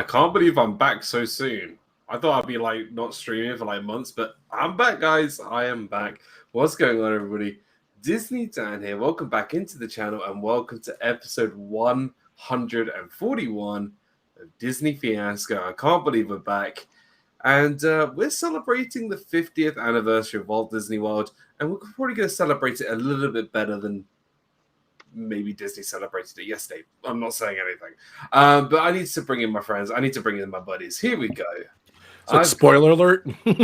I can't believe I'm back so soon. I thought I'd be like not streaming for like months, but I'm back, guys. I am back. What's going on, everybody? Disney Dan here. Welcome back into the channel and welcome to episode 141 of Disney Fiasco. I can't believe we're back. And we're celebrating the 50th anniversary of Walt Disney World, and we're probably going to celebrate it a little bit better than maybe Disney celebrated it yesterday. I'm not saying anything. But I need to bring in my friends. I need to bring in my buddies. Here we go. So spoiler alert. There you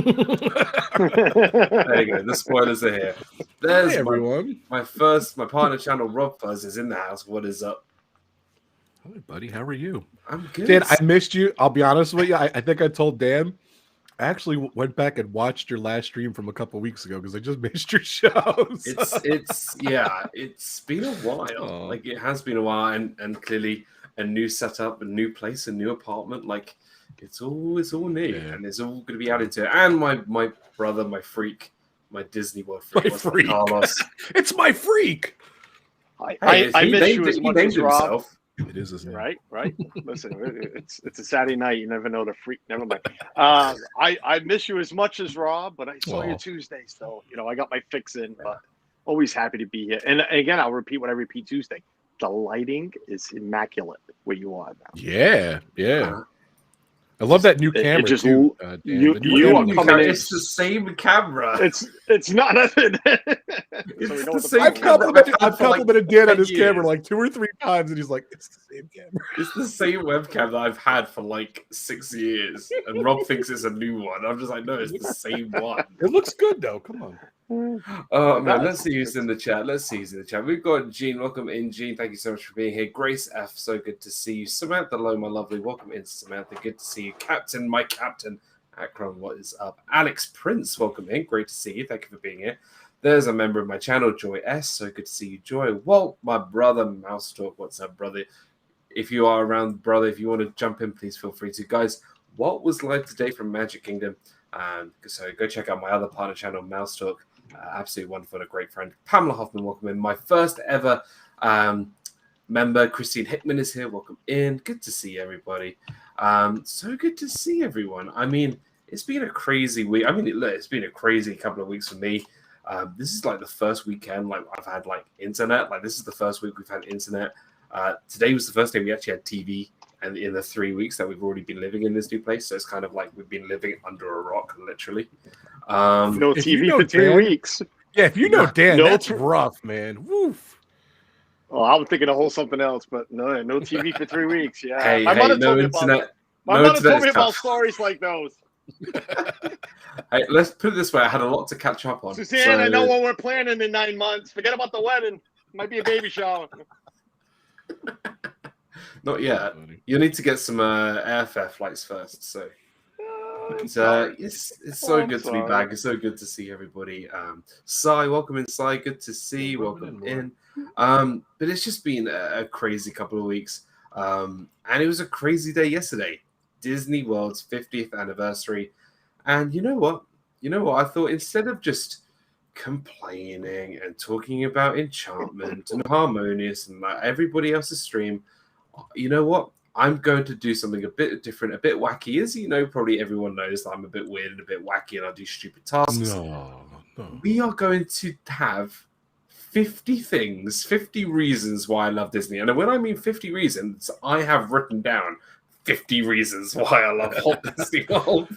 go. The spoilers are here. There's everyone. My partner channel, RobFuz, is in the house. What is up? Hi, buddy. How are you? I'm good. Dan, I missed you. I'll be honest with you. I think I told Dan. I actually went back and watched your last stream from a couple of weeks ago because I just missed your shows. It's been a while. Like it has been a while, and clearly a new setup, a new place, a new apartment. Like it's all new, and it's all going to be added to it. And my brother, my freak, my Disney World freak, Carlos. It's my freak. I miss you as much as Rob. Himself. It is his name. Right. Listen, it's a Saturday night. You never know the freak. Never mind. I miss you as much as Rob, but I saw you Tuesday, so I got my fix in. But always happy to be here. And again, I'll repeat what I repeat Tuesday. The lighting is immaculate where you are now. Yeah. I love that new camera too. You are coming in. It's the same camera. It's not nothing. It's the same. I've complimented Dan on his camera like 2 or 3 times, and he's like, "It's the same camera." It's the same webcam that I've had for like 6 years, and Rob thinks it's a new one. I'm just like, no, it's the same one. It looks good though. Come on. Oh man, let's see who's in the chat. We've got Jean. Welcome in, Jean. Thank you so much for being here. Grace F. So good to see you. Samantha Lowe, my lovely. Welcome in, Samantha. Good to see you. Captain, my captain. Akron, what is up? Alex Prince, welcome in. Great to see you. Thank you for being here. There's a member of my channel, Joy S. So good to see you, Joy. Walt, my brother, Mouse Talk. What's up, brother? If you are around, brother, if you want to jump in, please feel free to. Guys, Walt was live today from Magic Kingdom. So go check out my other partner channel, Mouse Talk. Absolutely wonderful and a great friend. Pamela Hoffman, welcome in. My first ever member, Christine Hickman, is here. Welcome in. Good to see everybody. So good to see everyone. I mean, it's been a crazy week. I mean, it's been a crazy couple of weeks for me. This is like the first weekend like I've had like internet. Like this is the first week we've had internet. Today was the first day we actually had TV, and in the 3 weeks that we've already been living in this new place, so it's kind of like we've been living under a rock, literally. No TV for 3 weeks. Yeah, if you know Dan, that's rough, man. Woof. Oh, I was thinking a whole something else, but no TV for 3 weeks. Yeah, Hey, my mother told me internet. My mother told me about stories like those. Hey, let's put it this way: I had a lot to catch up on. Suzanne, I know what we're planning in 9 months. Forget about the wedding. Might be a baby shower. Not yet. You need to get some airfare flights first. So it's so good to be back. It's so good to see everybody. Sai, welcome in. Sai, good to see you. Welcome in. But it's just been a crazy couple of weeks. And it was a crazy day yesterday. Disney World's 50th anniversary. And you know what? I thought instead of just complaining and talking about enchantment and harmonious and like everybody else's stream, you know what? I'm going to do something a bit different, a bit wacky. As you know, probably everyone knows that I'm a bit weird and a bit wacky and I do stupid tasks. No. We are going to have 50 things, 50 reasons why I love Disney. And when I mean 50 reasons, I have written down 50 reasons why I love Walt Disney World.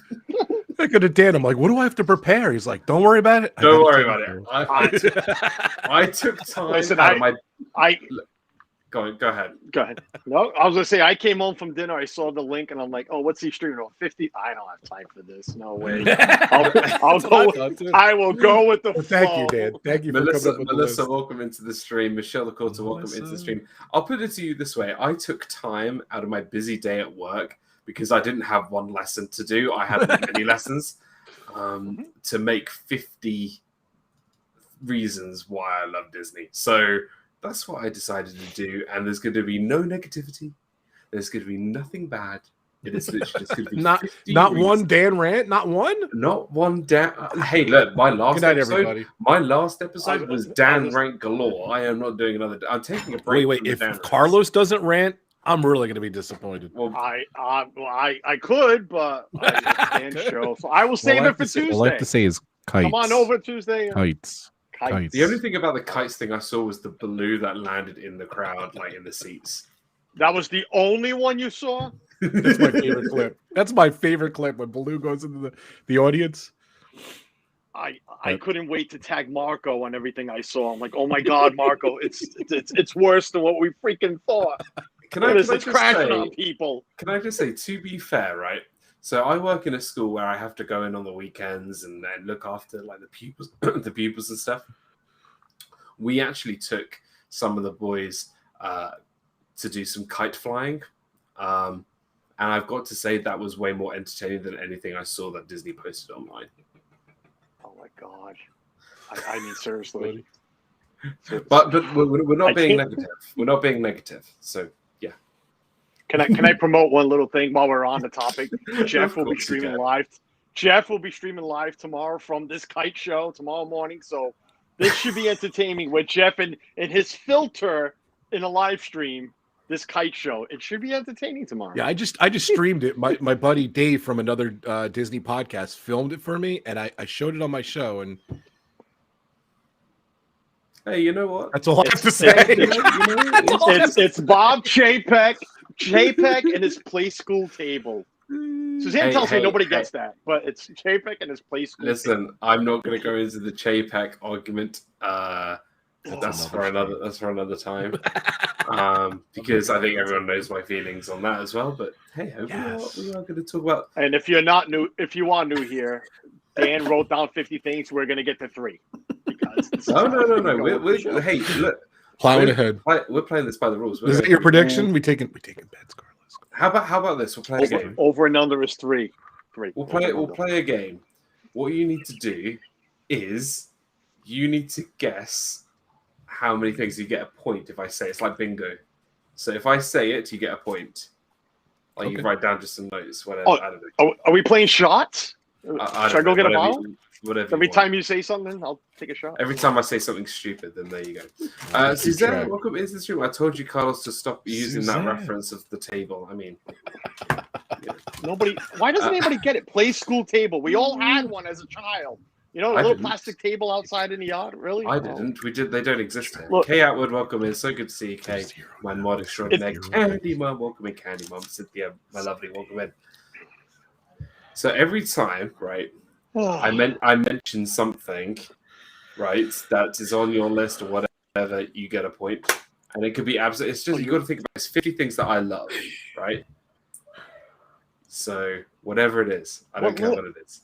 I go to Dan. I'm like, what do I have to prepare? He's like, don't worry about it. Don't worry about it. I took time. Listen, out of my... Go ahead. No, I was gonna say I came home from dinner. I saw the link and I'm like, "Oh, what's he streaming? Oh, 50? I don't have time for this. No way. I will go with the flow." Thank you, Dan. Thank you, Melissa. Welcome into the stream. Michelle Lacorta, welcome into the stream. I'll put it to you this way: I took time out of my busy day at work because I didn't have one lesson to do. I had many lessons to make 50 reasons why I love Disney. So. That's what I decided to do, and there's going to be no negativity. There's going to be nothing bad. It is literally just going to be not one Dan rant, not one Dan. Hey, look, my last Good night, episode. Everybody. My last episode was Dan rant galore. I am not doing another. I'm taking a break. Wait. If Carlos doesn't rant, I'm really going to be disappointed. Well, I could, but I can't show. So I will save it for Tuesday. All I have to say is kites. Come on over Tuesday. Kites. the only thing about the kites thing I saw was the balloon that landed in the crowd, like in the seats. That was the only one you saw? That's my favorite clip. That's my favorite clip when Baloo goes into the audience. I couldn't wait to tag Marco on everything I saw. I'm like, oh my God, Marco, it's worse than what we freaking thought. It's crashing on people. Can I just say, to be fair, right? So I work in a school where I have to go in on the weekends and look after like the pupils, the pupils and stuff. We actually took some of the boys to do some kite flying, and I've got to say that was way more entertaining than anything I saw that Disney posted online. Oh my God! I mean, seriously. But we're not being negative. We're not being negative. So. Can I promote one little thing while we're on the topic? Jeff will be streaming live. Jeff will be streaming live tomorrow from this kite show tomorrow morning. So this should be entertaining with Jeff and his filter in a live stream. This kite show. It should be entertaining tomorrow. Yeah, I just streamed it. My buddy Dave from another Disney podcast filmed it for me, and I showed it on my show. And hey, you know what? That's all I have to say. It's Bob JPEG and his play school table. Suzanne tells me nobody gets that, but it's JPEG and his play school. Listen, table. I'm not going to go into the JPEG argument. That's for another time. Because I think everyone knows my feelings on that as well. But hey, hopefully we are going to talk about. And if you're not new, if you are new here, Dan wrote down 50 things. We're going to get to 3. Because no. We're hey, look. Plowing ahead. We're playing this by the rules. Is that your prediction? We taking bets, Carlos. How about this? We'll play a game. Over and under is 3. We'll play a game. What you need to do is you need to guess how many things you get a point if I say it. It's like bingo. So if I say it, you get a point. Like you write down just some notes. Whatever. I don't know. Are we playing shots? Should I go get a bottle? Whatever. Every time you say something, I'll take a shot. Every time I say something stupid, then there you go. Suzanne, welcome into the stream. I told you, Carlos, to stop using that reference of the table. I mean, nobody. Why doesn't anybody get it? Play school table. We all had one as a child. You know, a little plastic table outside in the yard. Really? I didn't. We did. They don't exist here. Look, Kay Atwood, welcome in. So good to see you, Kay. My mod extraordinaire. Candy Mom, welcome in. Candy Mom, Cynthia, my lovely, welcome in. So every time, right? I mention something, right, that is on your list or whatever, you get a point. And it could be absolutely, it's just, you got to think about it. It's 50 things that I love, right? So whatever it is, I don't care what it is.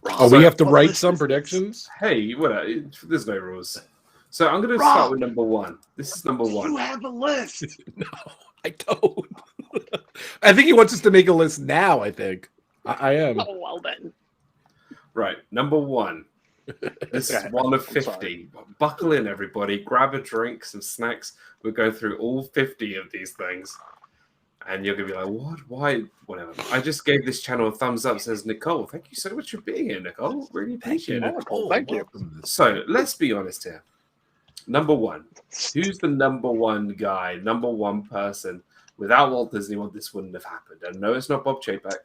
Oh, we have to write some predictions? Hey, whatever, there's no rules. So I'm going to start with number 1. This is number 1. You have a list. No, I don't. I think he wants us to make a list now, I think. I am. Oh, well then. Right, number 1. This is one of 50. Buckle in, everybody. Grab a drink, some snacks. We'll go through all 50 of these things. And you're going to be like, what? Why? Whatever. I just gave this channel a thumbs up, says Nicole. Thank you so much for being here, Nicole. Really appreciate it. Nicole, thank you. So let's be honest here. Number 1. Who's the number 1 guy, number 1 person? Without Walt Disney, this wouldn't have happened. And no, it's not Bob Chapek.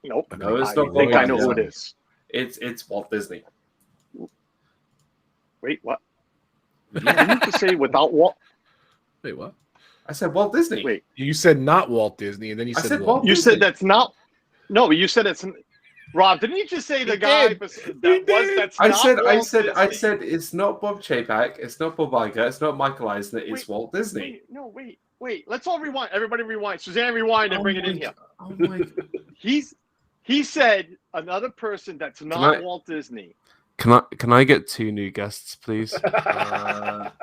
Nope. No, it's not. I think I know who it is. It's Walt Disney. Wait, what? Did you just say without Walt? Wait, what? I said Walt Disney. Wait, you said not Walt Disney, and then you said Walt. You said that's not. No, you said it's. Rob, didn't you just say the guy that's I said it's not Bob Chapek, it's not Bob Iger, it's not Michael Eisner, it's Walt Disney. Wait. Let's all rewind. Everybody rewind. Suzanne, rewind and bring it in here. Oh my God. He said another person that's not Walt Disney. Can I get 2 new guests, please? Wait a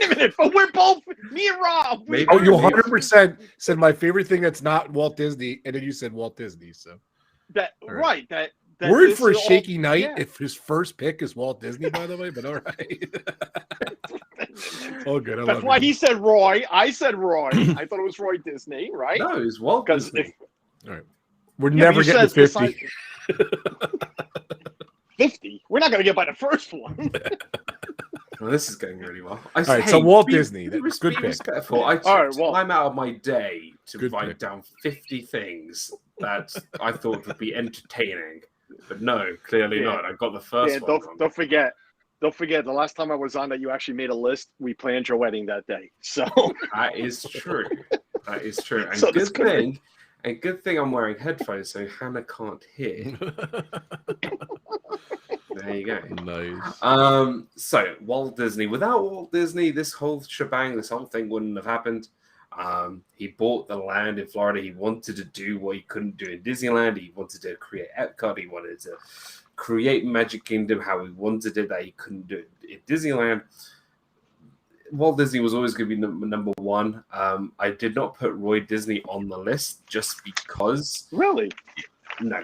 minute, but we're both me and Rob. You 100% said my favorite thing that's not Walt Disney, and then you said Walt Disney. So that we're in for a shaky night if his first pick is Walt Disney, by the way. But all right. Oh, good. That's why he said Roy. I said Roy. I thought it was Roy Disney, right? No, it was Walt Disney. All right. We're never getting 50. 50? We're not going to get by the first one. Well, this is going really well. All right, so Walt Disney, Be good pick. respectful. I took All right, well- time out of my day to Good write pick. down 50 things that I thought would be entertaining. But no, clearly Yeah. not. I got the first one wrong. Don't forget. The last time I was on that, you actually made a list. We planned your wedding that day. So That is true. That is true. And So this could good thing I'm wearing headphones so Hannah can't hear. There you go. Nice. So Walt Disney. Without Walt Disney, this whole shebang, this whole thing wouldn't have happened. He bought the land in Florida. He wanted to do what he couldn't do in Disneyland. He wanted to create Epcot. He wanted to create Magic Kingdom how he wanted it that he couldn't do it in Disneyland. Walt Disney was always going to be number one. I did not put Roy Disney on the list just because. really, No.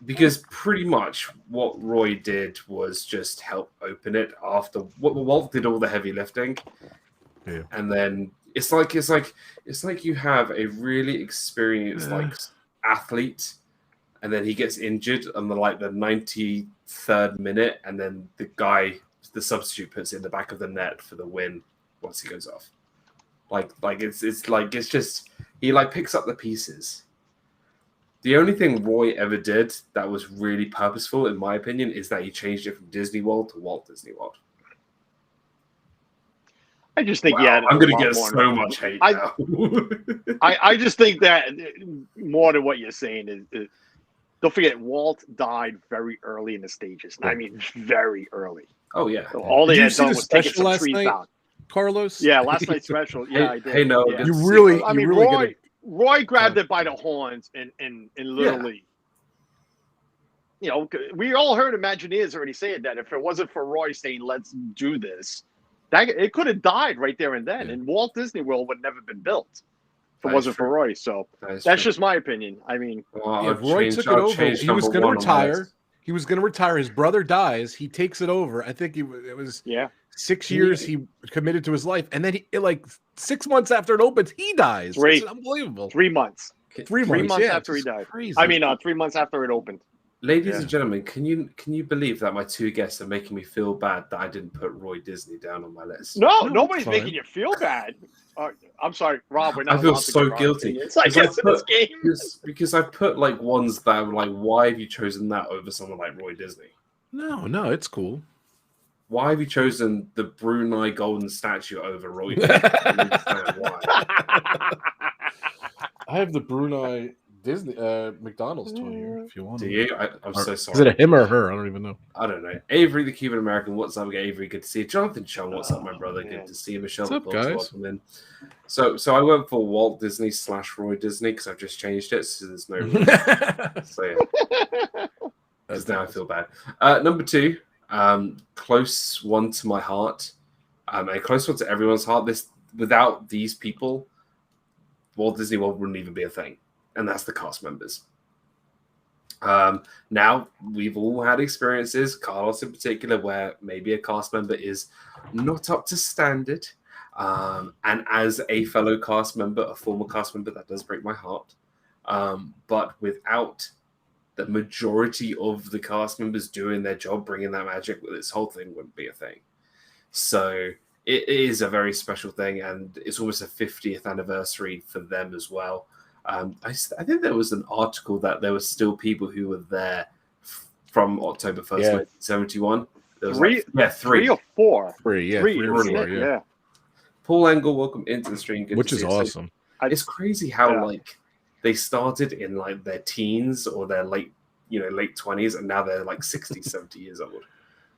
Because pretty much what Roy did was just help open it after Walt did all the heavy lifting. Yeah. And then it's like you have a really experienced athlete, and then he gets injured on the 93rd minute, and then the substitute puts it in the back of the net for the win once he goes off. It's just he picks up the pieces. The only thing Roy ever did that was really purposeful, in my opinion, is that he changed it from Disney World to Walt Disney World. I just think Wow, I'm going to get so much hate now. I just think that more than what you're saying is don't forget Walt died very early in the stages. I mean, very early. Oh yeah. So all they Did you had see done the was taking special some last trees night, down. Carlos? Yeah, last night's special. Yeah, I did. Hey, no, yeah. You really, I mean, you really Roy, get Roy grabbed it by the horns and literally, we all heard Imagineers already saying that if it wasn't for Roy saying, let's do this, that it could have died right there and then. And Walt Disney World would never been built if it wasn't for Roy. So that's just my opinion. I mean, Roy took it over. He was going to retire. He was going to retire. His brother dies. He takes it over. I think it was 6 years he committed to his life. And then 6 months after it opens, he dies. It's unbelievable. 3 months. 3 months after he died. Crazy. I mean, 3 months after it opened. Ladies and gentlemen, can you believe that my two guests are making me feel bad that I didn't put Roy Disney down on my list? No, nobody's making you feel bad. I'm sorry, Rob. We're not. I feel so guilty. It's like this game. Because I put ones that were why have you chosen that over someone like Roy Disney? No, it's cool. Why have you chosen the Brunei golden statue over Roy Disney? I don't understand why. I have the Brunei Disney McDonald's toy here if you want. Do you? I'm so sorry. Is it a him or her? I don't even know. I don't know. Avery, the Cuban American. What's up, Avery? Good to see you. Jonathan Chung. What's up, my brother? Good to see you. Michelle. What's up, guys? Welcome in. So I went for Walt Disney / Roy Disney because I've just changed it, so there's no. So yeah, because now I feel bad. Number 2, close one to my heart, a close one to everyone's heart. Without these people, Walt Disney World wouldn't even be a thing. And that's the cast members. Now, we've all had experiences, Carlos in particular, where maybe a cast member is not up to standard. And as a fellow cast member, a former cast member, that does break my heart. But without the majority of the cast members doing their job, bringing that magic, this whole thing wouldn't be a thing. So it is a very special thing, and it's almost a 50th anniversary for them as well. I think there was an article that there were still people who were there from October 1st, 1971. There was three or four. Three. Paul Engel, welcome into the stream. Good Which is awesome. It's crazy how they started in their teens or their late 20s, and now they're 60, 70 years old.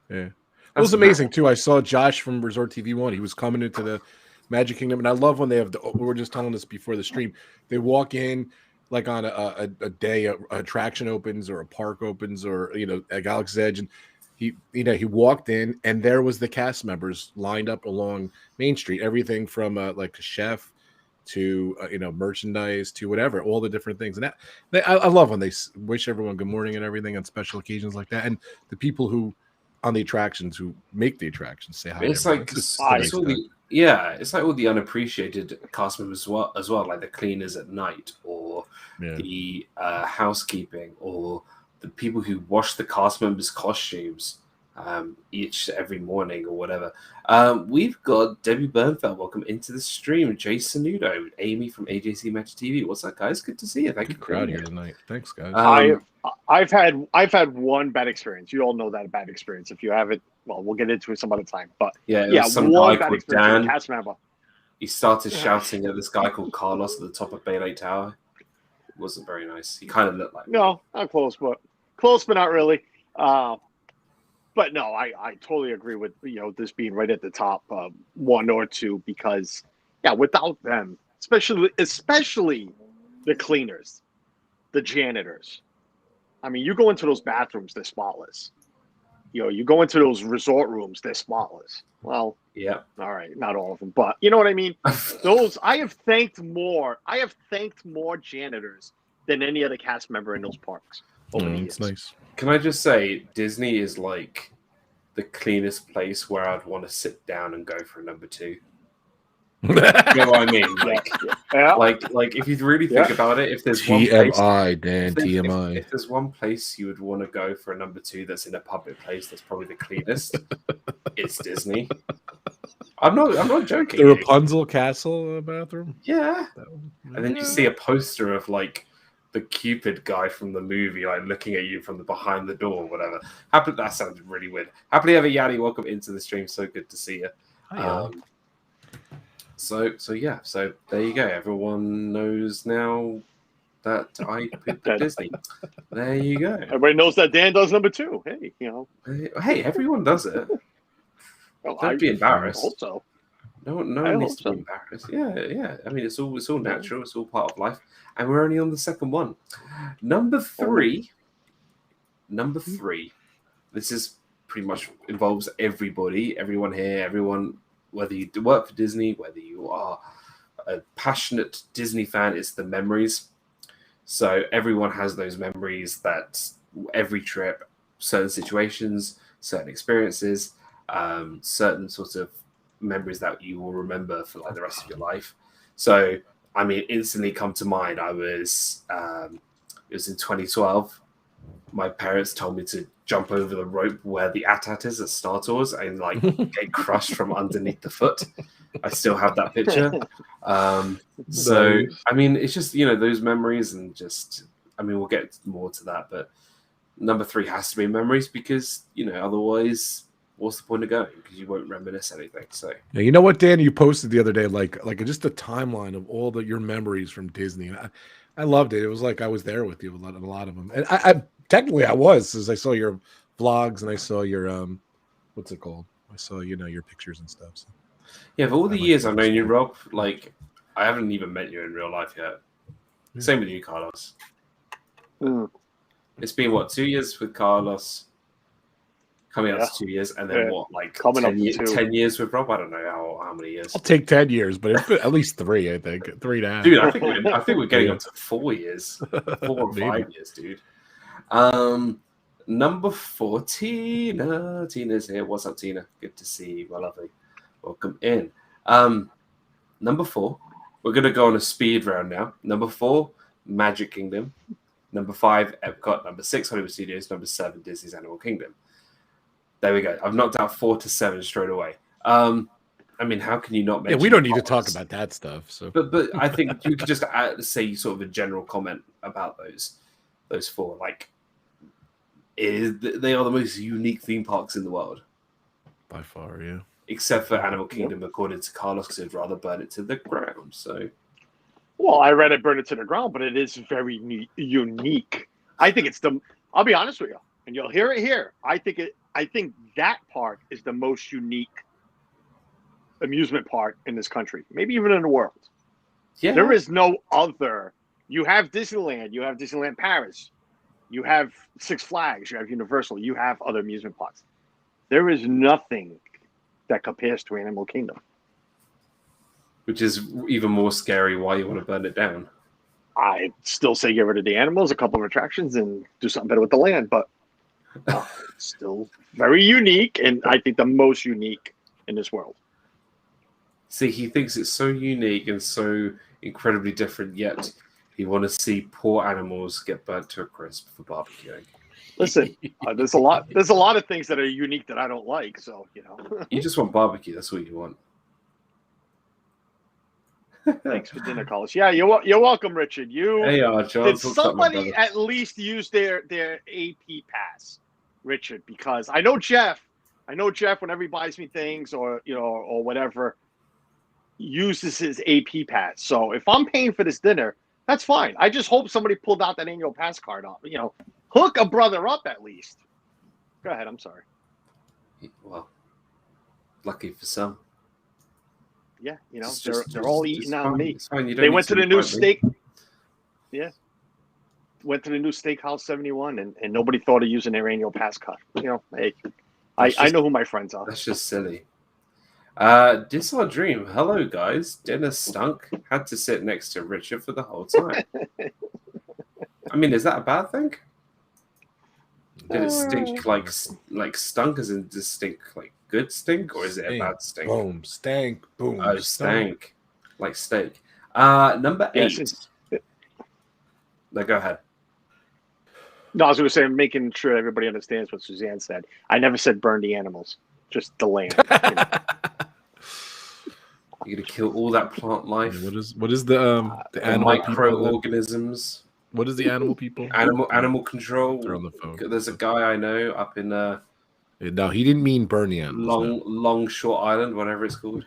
Yeah. It was amazing too. I saw Josh from Resort TV 1. He was coming into the Magic Kingdom, and I love when they have we were just telling this before the stream. They walk in on a day a attraction opens or a park opens or a Galaxy's Edge, and he walked in and there was the cast members lined up along Main Street, everything from a chef to merchandise to whatever, all the different things. And I love when they wish everyone good morning and everything on special occasions like that, and the people who on the attractions who make the attractions say hi. It's all the unappreciated cast members as well, like the cleaners at night, or the housekeeping, or the people who wash the cast members' costumes. every morning or whatever. We've got Debbie Bernfeld. Welcome into the stream. Jason Nudo, Amy from AJC Match TV. What's up, guys? Good to see you. Thank you Good for crowd being here tonight. Thanks, guys. I've had one bad experience. You all know that bad experience. If you haven't, well, we'll get into it some other time. But yeah, it was some one guy bad called experience with a Dan. cast member. He started shouting at this guy called Carlos at the top of Bay Lake Tower. It wasn't very nice. He kind of looked like No, not close, but not really. But no, I totally agree with this being right at the top, one or two, because without them, especially the cleaners, the janitors. I mean, you go into those bathrooms, they're spotless. You go into those resort rooms, they're spotless. Well, yeah, all right, not all of them, but you know what I mean. Those I have thanked more janitors than any other cast member in those parks over the years. It's nice. Can I just say, Disney is like the cleanest place where I'd want to sit down and go for a number 2. You know what I mean? Like if you really think about it, if there's one place, TMI, Dan, TMI. If there's one place you would want to go for a number 2 that's in a public place that's probably the cleanest, it's Disney. I'm not joking. The Rapunzel Castle bathroom? Yeah. And then you see a poster of like the Cupid guy from the movie, like looking at you from the behind the door or whatever. That sounds really weird. Happily ever Yadi, welcome into the stream. So good to see you. Hi, So there you go. Everyone knows now that I picked Disney. There you go. Everybody knows that Dan does number 2. Hey, Hey, everyone does it. Well, Don't be embarrassed. I hope so. No one needs to be embarrassed. Yeah. I mean, it's all natural. It's all part of life. And we're only on the second one. Number three. This is pretty much involves everybody, everyone here, everyone, whether you work for Disney, whether you are a passionate Disney fan, it's the memories. So everyone has those memories that every trip, certain situations, certain experiences, certain sort of memories that you will remember for like the rest of your life. So, I mean, instantly come to mind. It was in 2012. My parents told me to jump over the rope where the AT-AT is at Star Tours and like get crushed from underneath the foot. I still have that picture. So, I mean, it's just, those memories and just, I mean, we'll get more to that, but number 3 has to be memories because, otherwise, what's the point of going? Because you won't reminisce anything. So, yeah, you know what, Dan? You posted the other day, like just a timeline of all your memories from Disney. And I loved it. It was like I was there with you a lot of them. And I technically I was, as I saw your vlogs and I saw your what's it called? I saw your pictures and stuff. So. Yeah, for all the years I've known you, Rob, like I haven't even met you in real life yet. Yeah. Same with you, Carlos. It's been 2 years with Carlos. Coming up to 2 years, and then coming 10 years with Rob? I don't know how many years. I'll take 10 years, but at least 3, I think. 3.5. Dude, I think we're getting up to 4 years. 4 or 5 years, dude. Number 4, Tina. Tina's here. What's up, Tina? Good to see you, my lovely. Welcome in. Number 4, we're going to go on a speed round now. Number 4, Magic Kingdom. Number 5, Epcot. Number 6, Hollywood Studios. Number 7, Disney's Animal Kingdom. There we go. I've knocked out 4 to 7 straight away. I mean, how can you not mention? Yeah, we don't need to talk about that stuff. So, but I think you could just say sort of a general comment about those 4. Like, they are the most unique theme parks in the world by far, yeah. Except for Animal Kingdom, according to Carlos, because he'd rather burn it to the ground. So, well, I read it burn it to the ground, but it is very unique. I think it's I'll be honest with you, and you'll hear it here. I think that park is the most unique amusement park in this country, maybe even in the world. Yeah. There is no other. You have Disneyland, you have Disneyland Paris, you have Six Flags, you have Universal, you have other amusement parks. There is nothing that compares to Animal Kingdom. Which is even more scary why you want to burn it down. I still say get rid of the animals, a couple of attractions, and do something better with the land, but it's still very unique, and I think the most unique in this world. See, he thinks it's so unique and so incredibly different, yet he want to see poor animals get burnt to a crisp for barbecuing. Listen, there's a lot of things that are unique that I don't like. So You just want barbecue. That's what you want. Thanks for dinner, Carlos. Yeah, you're welcome, Richard. Hey, John. Did somebody at least use their AP pass, Richard? Because I know Jeff. Whenever he buys me things or whatever, uses his AP pass. So if I'm paying for this dinner, that's fine. I just hope somebody pulled out that annual pass card off. Hook a brother up at least. Go ahead. I'm sorry. Well, lucky for some. Yeah, they're all eating on me. They went to the new steak. Yeah, went to the new Steakhouse 71, and nobody thought of using their annual pass card. Hey, I know who my friends are. That's just silly. This our dream. Hello, guys. Dinner stunk. Had to sit next to Richard for the whole time. I mean, is that a bad thing? Did it stink like stunk as in distinct like good stink, or is it a bad stink? Boom, stank, boom. Oh, stank. Like steak. Number 8. No, go ahead. No, I was going to say, I'm making sure everybody understands what Suzanne said. I never said burn the animals, just the land. You're going to kill all that plant life. What is the animal microorganisms? What is the animal people? Animal control. They're on the phone. There's a guy I know up in no, he didn't mean burn the animals. Longshore Island, whatever it's called.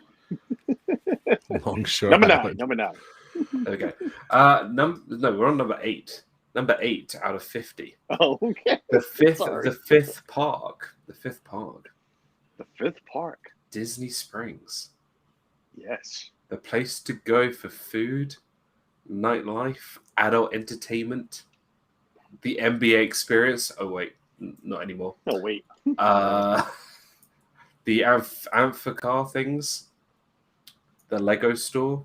Longshore Number 9. There we go. No, we're on number 8. Number 8 out of 50. Oh, okay. The fifth park. The fifth park. Disney Springs. Yes. The place to go for food, nightlife, adult entertainment, the NBA experience. Oh wait, not anymore. Oh wait. The amphicar things, the Lego store,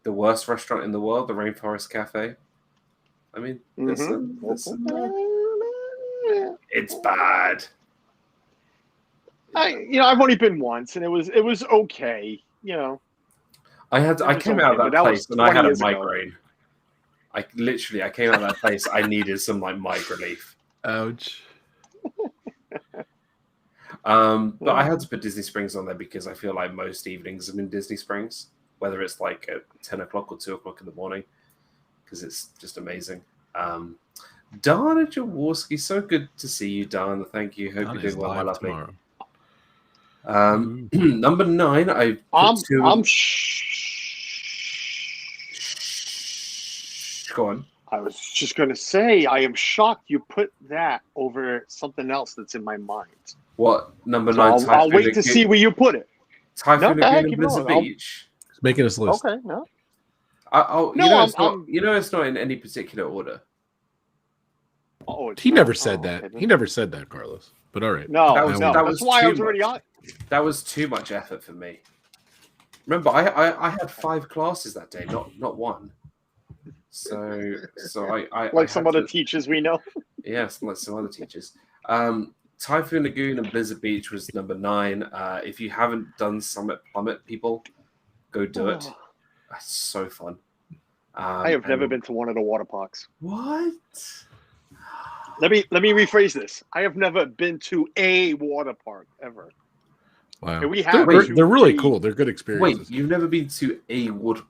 the worst restaurant in the world, the Rainforest Cafe. I mean, it's bad. I've only been once, and it was okay. I came out of that place and I had a migraine. I came out of that place. I needed some mic relief. Ouch. But I had to put Disney Springs on there because I feel like most evenings I'm in Disney Springs, whether it's like at 10 o'clock or 2 o'clock in the morning, because it's just amazing. Dana Jaworski, so good to see you, Dana. Thank you. Hope you're doing well, my lovely. Number 9, Go on. I was just going to say, I am shocked you put that over something else that's in my mind. What? Number 9? I'll wait to see where you put it. Typhoon Lagoon and Blizzard Beach. He's making his list. Okay, no. It's not in any particular order. He never said that. He never said that, Carlos. But all right. No, that's why I was already on. That was too much effort for me. Remember, I had 5 classes that day, not one. So I like some other teachers we know. Yes, like some other teachers. Typhoon Lagoon and Blizzard Beach was number 9. If you haven't done Summit Plummet, people, go do it. That's so fun. I have never been to one of the water parks. What? Let me rephrase this. I have never been to a water park ever. Wow. They're really cool. They're good experiences. Wait, you've never been to any water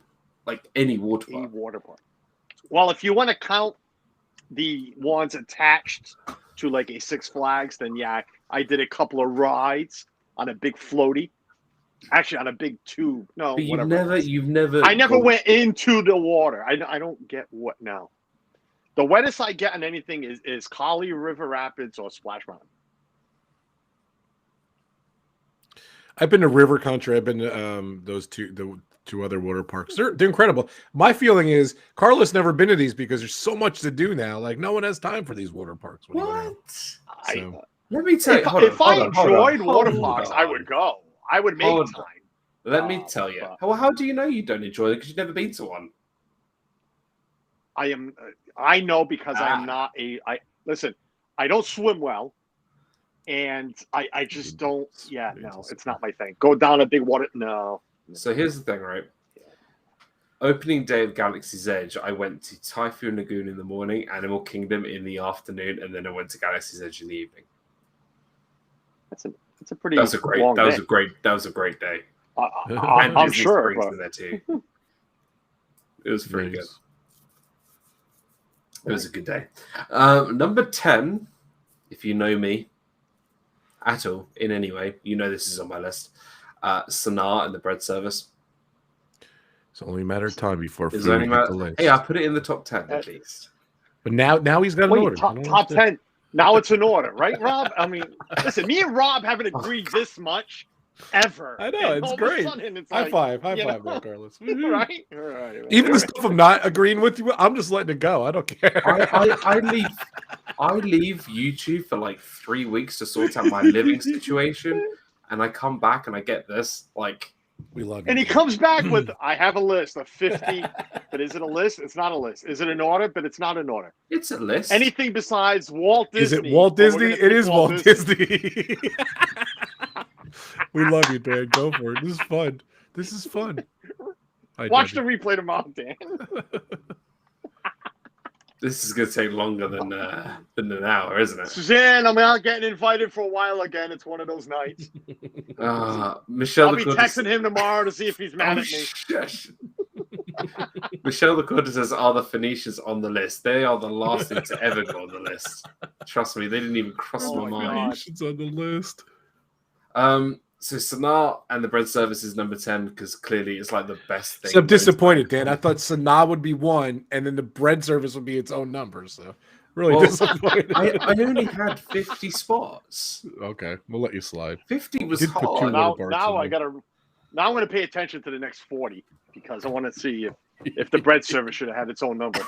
park? A water park. Well, if you want to count the ones attached to like a Six Flags, then yeah, I did a couple of rides on a big floaty. Actually, on a big tube. No, but whatever. You've never. I never went into the water. I don't get what now. The wettest I get on anything is Kali, River Rapids, or Splash Mountain. I've been to River Country. I've been to the two other water parks. They're incredible. My feeling is Carlos never been to these because there's so much to do now. Like no one has time for these water parks. What? Let me tell you. If I enjoyed water parks, I would go. I would make time. Let me tell you. How do you know you don't enjoy it? Because you've never been to one. I know because I'm not listen, I don't swim well. And I just don't. Yeah, no, it's not my thing. Go down a big water. No. So here's the thing, right? opening day of Galaxy's Edge, I went to Typhoon Lagoon in the morning, Animal Kingdom in the afternoon, and then I went to Galaxy's Edge in the evening. That's a pretty. That was a great. Long That was day. a great. That was a great day. I'm Disney sure. Springs But... in there too. It was pretty good. It was a good day. Number 10, if you know me at all in any way, you know this is on my list. Sanaa and the bread service. It's only a matter of time before It's food only hit the list. Hey, I put it in the top 10 at least. But now he's got an order. Top 10. Now it's an order, right, Rob? I mean, listen, me and Rob haven't agreed this much ever. I know, And it's all of a great. sudden, it's High like, five, you know, there, Carlos. right? All right. Even the stuff I'm not agreeing with you, I'm just letting it go. I don't care. I leave YouTube for like 3 weeks to sort out my living situation, and I come back and I get this. Like, we love you. And he comes back with, I have a list of 50, but is it a list? It's not a list. Is it an order? But it's not an order. it's a list. Anything besides Walt Disney. Is it Walt Disney? It It is Walt Disney. We love you, Dan. Go for it. This is fun. This is fun. Watch the replay tomorrow, Dan. This is going to take longer than an hour, isn't it? Suzanne, I'm not getting invited for a while again. It's one of those nights. Michelle, I'll be texting him tomorrow to see if he's mad at me. Shush. Michelle LaCourte says, "Are the Phoenicians on the list? They are the last thing to ever go on the list. Trust me, they didn't even cross my mind." Phoenicians on the list. So Sanaa and the bread service is number 10 because clearly it's like the best thing. So I'm disappointed, Dan. I thought Sanaa would be 1, and then the bread service would be its own number. So really disappointed. I only had 50 spots. Okay, we'll let you slide. 50 was You did put hard. two Now parts I in gotta. Now I'm going to pay attention to the next 40 because I want to see if the bread service should have had its own number.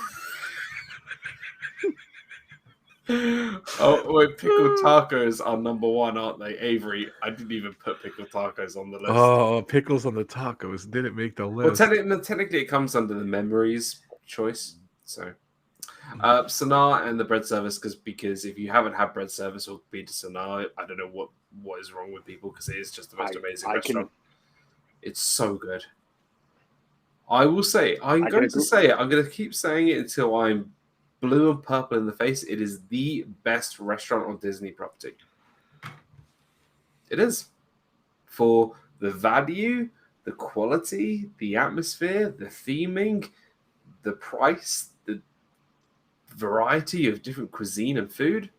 Oh wait, pickled tacos are number 1, aren't they? Avery, I didn't even put pickled tacos on the list. Oh, pickles on the tacos didn't make the list. Well, technically it comes under the memories choice. So Sanaa and the bread service because if you haven't had bread service or been to Sanaa, I don't know what is wrong with people because it is just the most amazing restaurant. It's so good. I will say, I'm going to say it. I'm going to keep saying it until I'm blue and purple in the face. It is the best restaurant on Disney property. It is. For the value, the quality, the atmosphere, the theming, the price, the variety of different cuisine and food.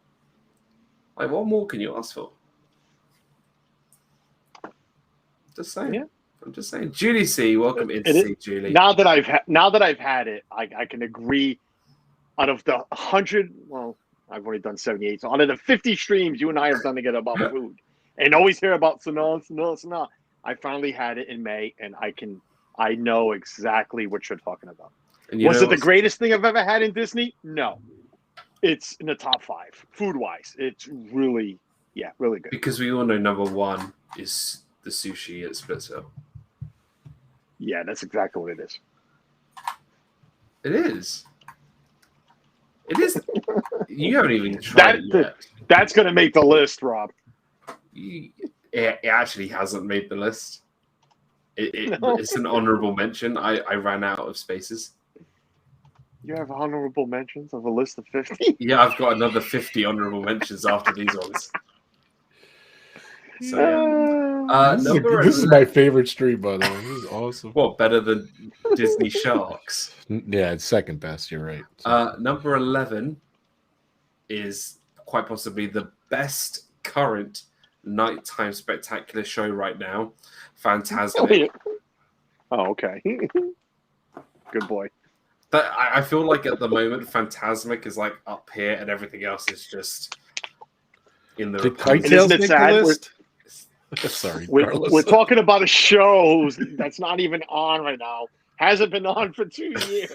Like, what more can you ask for? Just saying. Yeah. I'm just saying. Julie C, welcome in to see Julie. Now that I've had it, I can agree. Out of the 100, well, I've only done 78. So out of the 50 streams you and I have done together about food, and always hear about Sanaa. I finally had it in May, and I know exactly what you're talking about. Was it the greatest thing I've ever had in Disney? No. It's in the top 5, food-wise. It's really good. Because we all know number 1 is the sushi at Splitsville. Yeah, that's exactly what it is. It is. It is. You haven't even tried it yet. That's going to make the list, Rob. It actually hasn't made the list. It's an honorable mention. I ran out of spaces. You have honorable mentions of a list of 50? Yeah, I've got another 50 honorable mentions after these ones. So, this is my favorite stream, by the way. This is awesome. What, better than Disney Sharks? Yeah, it's second best. You're right. Number 11 is quite possibly the best current nighttime spectacular show right now, Fantasmic. Oh, okay. Good boy. I feel like at the moment, Fantasmic is like up here, and everything else is just in the. Did Kite Tales make the list? Sorry, we're talking about a show that's not even on right now. Hasn't been on for 2 years,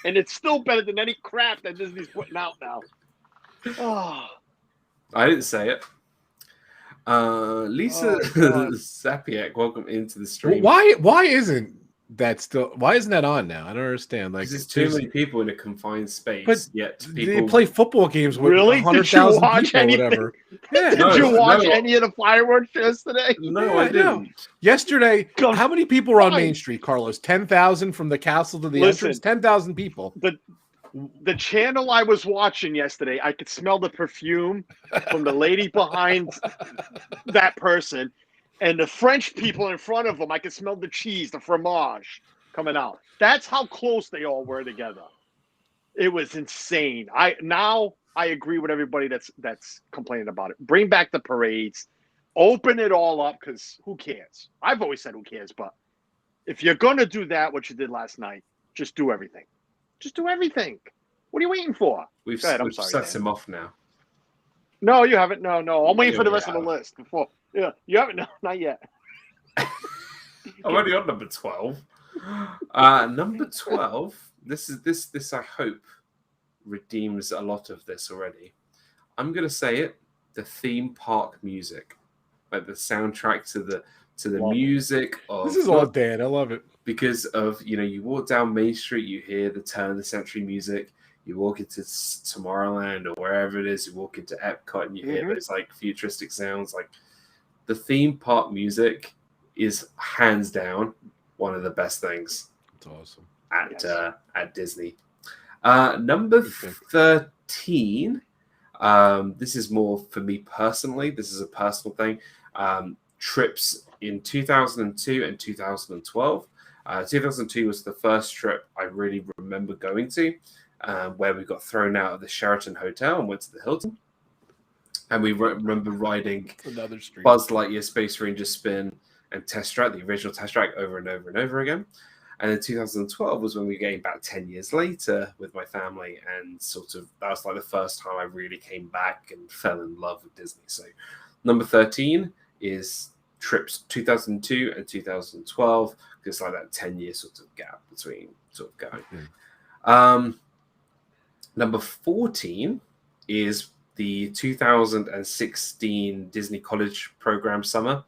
and it's still better than any crap that Disney's putting out now. Oh. I didn't say it. Lisa Zapiak, welcome into the stream. Why isn't That's still. Why isn't that on now? I don't understand. Like, Because there's too many people in a confined space. But yet they people play football games with Really? 100,000 watch people, or anything? whatever. Did No, you watch no. any of the fireworks yesterday? No, Yeah, I I know. didn't. Yesterday, Come how many people were on on. Main Street, Carlos? 10,000 from the castle to the Listen. entrance. 10,000 people. The channel I was watching yesterday, I could smell the perfume from the lady behind that person, and the French people in front of them. I could smell the cheese, the fromage coming out. That's how close they all were together. It was insane. I agree with everybody that's complaining about it. Bring back the parades, open it all up, because who cares? I've always said who cares, but if you're gonna do that, what you did last night, just do everything. Just do everything. What are you waiting for? We've Go ahead, I'm we've sorry, set Dan. him off now. No, you haven't. No. I'm waiting for the Yeah, rest of the list before. Yeah, you haven't. No, not yet. I'm only on number 12. Number 12. This I hope redeems a lot of this already. I'm gonna say it. The theme park music, like the soundtrack to the Love it. music of This is all Dan. I love it. because of you walk down Main Street, you hear the turn of the century music. You walk into Tomorrowland or wherever it is, you walk into Epcot and you hear those like futuristic sounds. Like the theme park music is hands down one of the best things It's awesome. at Disney. Number 13. This is more for me personally. This is a personal thing. Trips in 2002 and 2012. 2002 was the first trip I really remember going to, where we got thrown out of the Sheraton Hotel and went to the Hilton. And we remember riding Another street. Buzz Lightyear Space Ranger Spin and Test Track, the original Test Track, over and over and over again. And in 2012 was when we came back 10 years later with my family, and sort of that was like the first time I really came back and fell in love with Disney. So number 13 is trips 2002 and 2012, because like that 10-year sort of gap between sort of going. Number 14 is the 2016 Disney College Program Summer.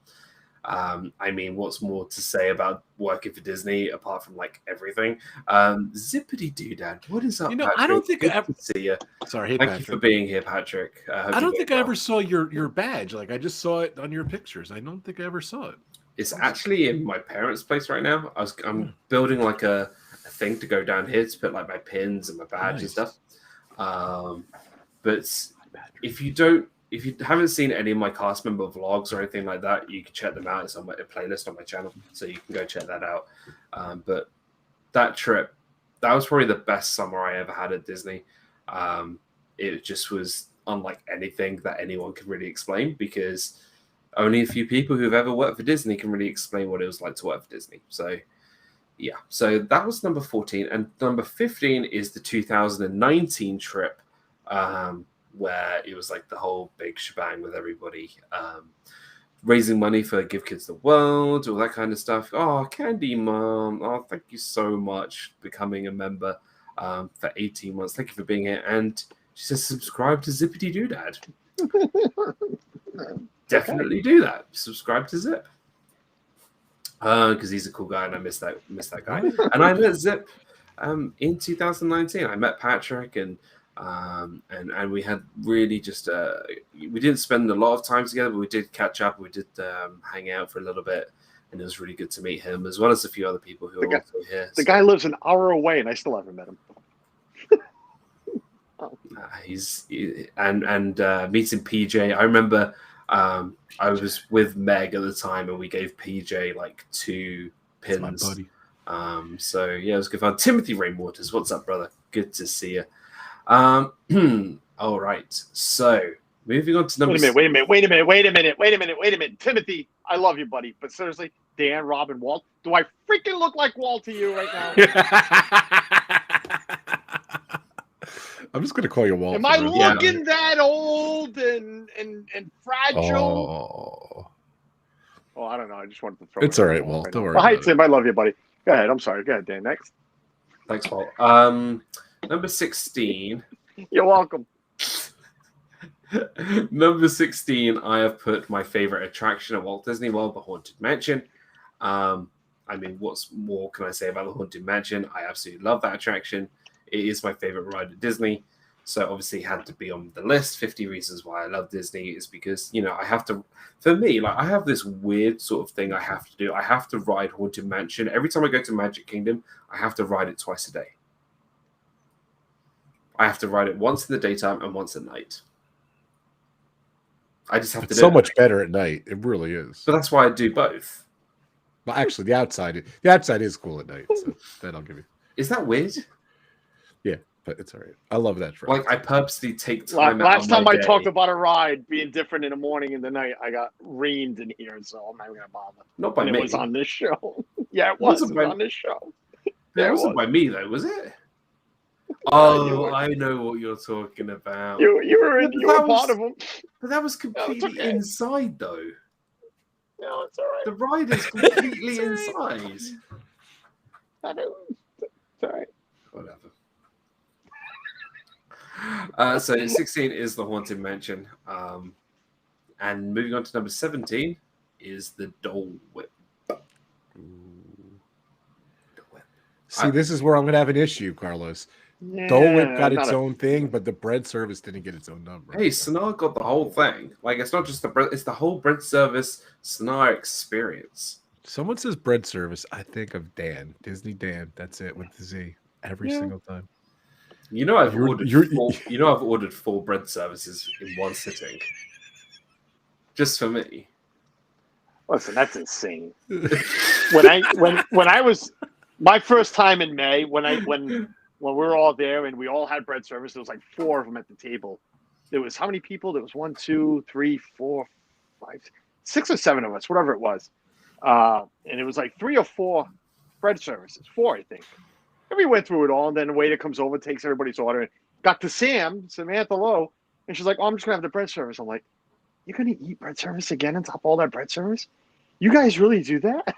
I mean, what's more to say about working for Disney apart from like everything? Zippity doodad, what is up? Patrick? I don't think Good I ever to see you. Sorry, hey, Thank Patrick. you for being here, Patrick. I don't think I ever saw your badge. Like I just saw it on your pictures. I don't think I ever saw it. It's actually in my parents' place right now. I'm building like a thing to go down here to put like my pins and my badge and stuff. But if you haven't seen any of my cast member vlogs or anything like that, you can check them out. It's on my playlist on my channel, so you can go check that out. But that trip, that was probably the best summer I ever had at Disney. It just was unlike anything that anyone can really explain, because only a few people who've ever worked for Disney can really explain what it was like to work for Disney. So yeah, so that was number 14. And number 15 is the 2019 trip, where it was like the whole big shebang with everybody, raising money for Give Kids the World, all that kind of stuff. Oh, Candy Mom. Oh, thank you so much for becoming a member for 18 months. Thank you for being here. And she says, subscribe to Zippity Doodad. Definitely do that. Subscribe to Zip. Because he's a cool guy and I miss that guy. And I met Zip in 2019. I met Patrick and we had really just we didn't spend a lot of time together, but we did catch up. We did hang out for a little bit, and it was really good to meet him, as well as a few other people who are also here. The guy lives an hour away, and I still haven't met him. Meeting PJ. I remember I was with Meg at the time, and we gave PJ like 2 pins. That's my buddy. So yeah, it was good fun. Timothy Rainwaters, what's up, brother? Good to see you. All right. So moving on to number. Wait a minute. Timothy, I love you, buddy, but seriously, Dan, Rob, and Walt, do I freaking look like Walt to you right now? I'm just gonna call you Walt. Am I looking that old and fragile? Oh, I don't know. I just wanted to throw. It's all right, Walt. Don't worry. Well, hi, Tim. I love you, buddy. Go ahead. I'm sorry. Go ahead, Dan. Next. Thanks, Walt. Number 16. You're welcome. Number 16, I have put my favorite attraction at Walt Disney World, the Haunted Mansion. I mean, what's more can I say about the Haunted Mansion? I absolutely love that attraction. It is my favorite ride at Disney. So obviously it had to be on the list. 50 reasons why I love Disney is because, I have to, for me, like I have this weird sort of thing I have to do. I have to ride Haunted Mansion. Every time I go to Magic Kingdom, I have to ride it twice a day. I have to ride it once in the daytime and once at night. I just have to do so it. much better at night. It really is. But that's why I do both. Well, actually, the outside is cool at night. So that I'll give you. Is that weird? Yeah, but it's all right. I love that. Like I purposely take time. Last time I talked about a ride being different in the morning and the night, I got reamed in here, so I'm not gonna bother. Not by me. It was on this show. Yeah, it was on this show. Yeah, it wasn't by me though, was it? Oh, I know what you're talking about. You were part of them. But that was completely inside though. No, it's all right. The ride is completely inside. I know. It's all right. Whatever. So 16 is the Haunted Mansion. And moving on to number 17 is the Dole Whip. See, this is where I'm going to have an issue, Carlos. Yeah, Dole Whip got its own thing, but the bread service didn't get its own number. Hey, Sanaa got the whole thing. Like, it's not just the bread; it's the whole bread service Sanaa experience. Someone says bread service. I think of Dan, Disney Dan. That's it with the Z every single time. You know, I've ordered 4 bread services in one sitting, just for me. Listen, that's insane. when I was my first time in May, when we were all there and we all had bread service, there was like 4 of them at the table. There was how many people? There was 1, 2, 3, 4, 5, 6 or 7 of us, whatever it was. And it was like 3 or 4 bread services, 4, I think. And we went through it all, and then the waiter comes over, takes everybody's order, and got to Samantha Lowe, and she's like, "Oh, I'm just gonna have the bread service." I'm like, "You're gonna eat bread service again on top of all that bread service? You guys really do that?"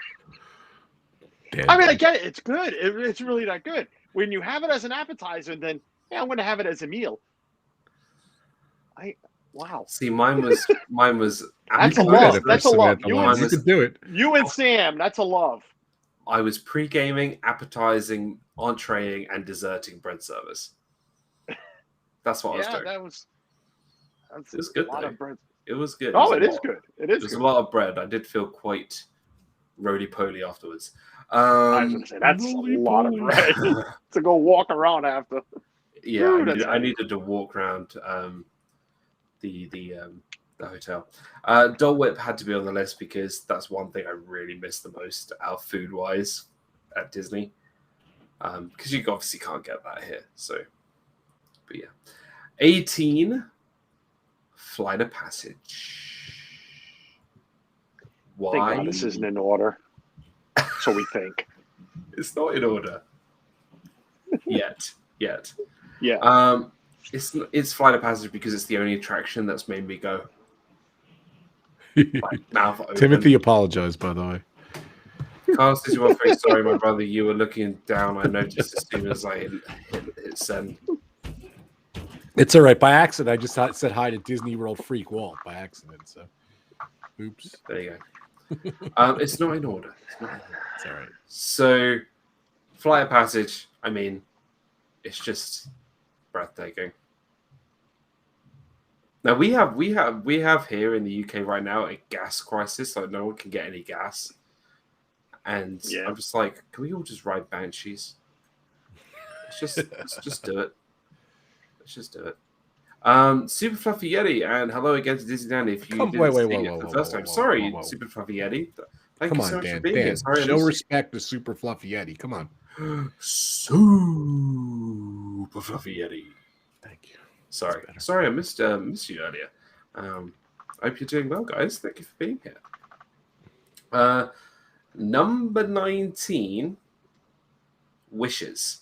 I mean, I get it. It's good. It's really that good. When you have it as an appetizer, and then, I'm going to have it as a meal. Wow. See, mine was. That's a love. That's a love. You could do it. You and Sam. That's a love. I was pre-gaming, appetizing, entreeing, and desserting bread service. That's what I was doing. It was good. Of bread. It was good. Oh, it is good. It is. It was a lot of bread. I did feel quite roly-poly afterwards. I was going to say that's a lot of bread to go walk around after. Yeah, I needed to walk around the hotel. Dole Whip had to be on the list because that's one thing I really miss the most out food-wise at Disney. Because you obviously can't get that here. So, but yeah. 18, Flight of Passage. Why? Thank God this isn't in order. So we think. It's not in order. Yet. Yeah. It's Flight of Passage because it's the only attraction that's made me go. Mouth open. Timothy apologized, by the way. Carlos, did you want to say sorry, my brother? You were looking down. I noticed as soon as I hit send. It's all right. By accident, I just said hi to Disney World Freak Walt by accident. So, oops. There you go. It's not in order. It's all right. So, Flight of Passage. I mean, it's just breathtaking. Now we have here in the UK right now a gas crisis, so no one can get any gas. And I'm just like, can we all just ride Banshees? Let's just do it. Let's just do it. Super Fluffy Yeti, and hello again to Disneyland. If you didn't see it the first time, sorry, Super Fluffy Yeti. Thank you so much for being here. Sorry, show respect to Super Fluffy Yeti. Come on. Super Fluffy Yeti. Thank you. Sorry, I missed you earlier. I hope you're doing well, guys. Thank you for being here. Number 19, Wishes.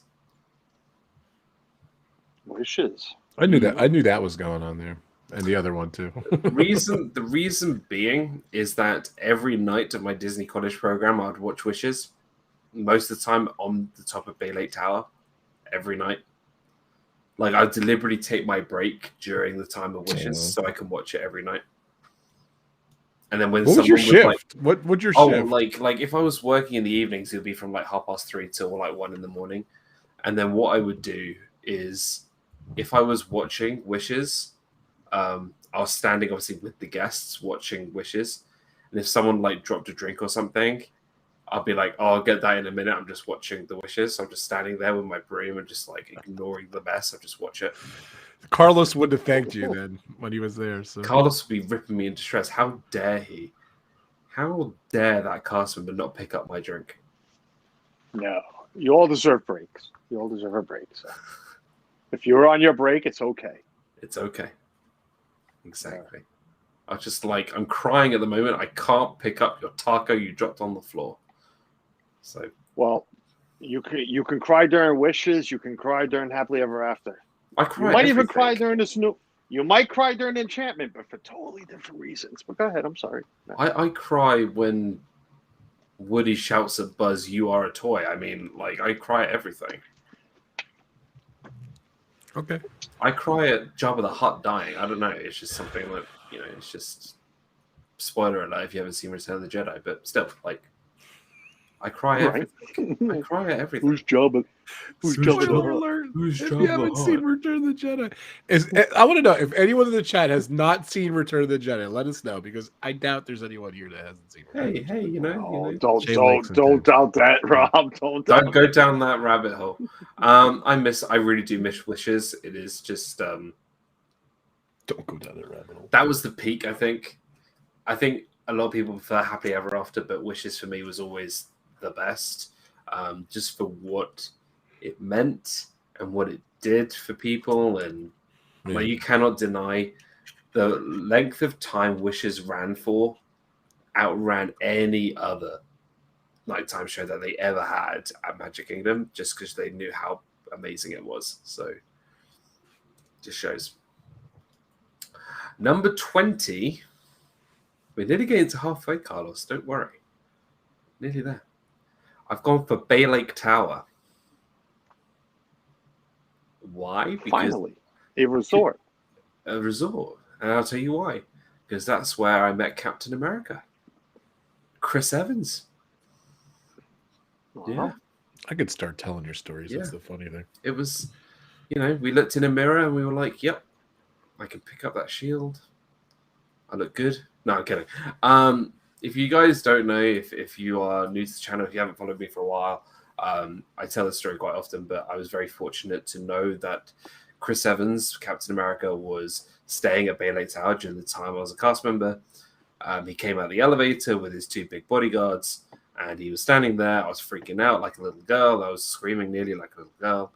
Wishes. I knew that was going on there, and the other one too. The reason being is that every night of my Disney College program, I'd watch Wishes. Most of the time on the top of Bay Lake Tower, every night. Like, I deliberately take my break during the time of Wishes so I can watch it every night. And then when What was your someone was like, shift? What would your oh, shift? like if I was working in the evenings, it would be from like 3:30 till like 1 in the morning. And then what I would do is, if I was watching Wishes, I was standing obviously with the guests watching Wishes, and if someone like dropped a drink or something, I'll be like, oh, I'll get that in a minute. I'm just watching the Wishes. So I'm just standing there with my broom and just like ignoring the mess. I just watch it. Carlos would have thanked you then when he was there. So Carlos would be ripping me into shreds. How dare he? How dare that cast member not pick up my drink? No, you all deserve breaks. You all deserve a break. So if you're on your break, it's okay. It's okay. Exactly. I just like, I'm crying at the moment. I can't pick up your taco you dropped on the floor. So, well, you can cry during Wishes. You can cry during Happily Ever After. I cry. You might even cry during this new. You might cry during Enchantment, but for totally different reasons. But go ahead. I'm sorry. No. I cry when Woody shouts at Buzz, "You are a toy." I mean, like, I cry at everything. okay. I cry at Jabba the Hutt dying. I don't know. It's just something that, you know, it's just spoiler alert if you haven't seen Return of the Jedi, but still, like, I cry at everything. I cry at everything. Who's Jabba? Who's Jabba? Spoiler alert! Who's If Jabba you haven't the seen Hutt? Return of the Jedi, I want to know if anyone in the chat has not seen Return of the Jedi. Let us know, because I doubt there's anyone here that hasn't seen. Hey, you know, Oh, you know. don't doubt that, Rob. Don't Go down that rabbit hole. I really do miss Wishes. It is just Don't go down that rabbit hole. that was the peak. I think a lot of people prefer Happily Ever After, but Wishes for me was always the best, just for what it meant and what it did for people. And like, you cannot deny the length of time Wishes ran for outran any other nighttime show that they ever had at Magic Kingdom, just because they knew how amazing it was. So just shows. Number 20. We're nearly getting to halfway, Carlos. Don't worry. Nearly there. I've gone for Bay Lake Tower. Why? Because Finally, a resort. a resort. And I'll tell you why. Because that's where I met Captain America. Chris Evans. Yeah. I could start telling your stories. Yeah. That's the funny thing. It was, you know, we looked in a mirror and we were like, yep, I can pick up that shield. I look good. No, I'm kidding. If you guys don't know, if you are new to the channel, if you haven't followed me for a while, I tell this story quite often, but I was very fortunate to know that Chris Evans, Captain America, was staying at Bay Lake Tower during the time I was a cast member. He came out the elevator with his two big bodyguards, and he was standing there. I was freaking out like a little girl. I was screaming nearly like a little girl.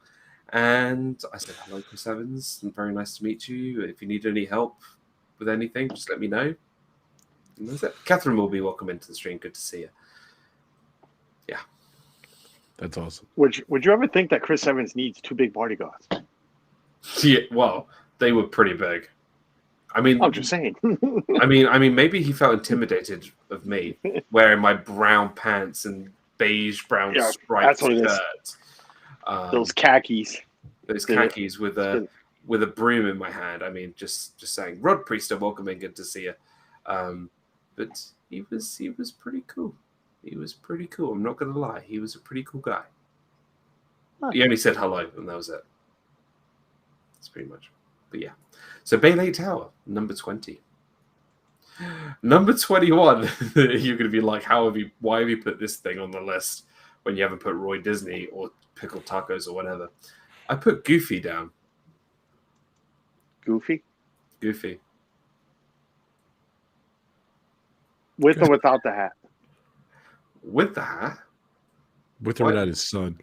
And I said, hello, Chris Evans. Very nice to meet you. If you need any help with anything, just let me know. And that's it. Catherine will be welcome into the stream. Good to see you. Yeah. That's awesome. Would you ever think that Chris Evans needs two big bodyguards? Yeah, well, they were pretty big. I mean, I'm just saying. I mean, maybe he felt intimidated of me wearing my brown pants and beige brown striped shirt. Those khakis. Those khakis with a broom in my hand. I mean, just saying. Rod Priester, welcome in. Good to see you. But he was pretty cool. He was pretty cool. I'm not gonna lie. He was a pretty cool guy. Huh. He only said hello, and that was it. That's pretty much. But yeah. So Bay Lake Tower, number 20. Number 21. You're gonna be like, why have you put this thing on the list when you haven't put Roy Disney or Pickled Tacos or whatever? I put Goofy down. Goofy? Goofy. With or without the hat? With the hat? With or without his son?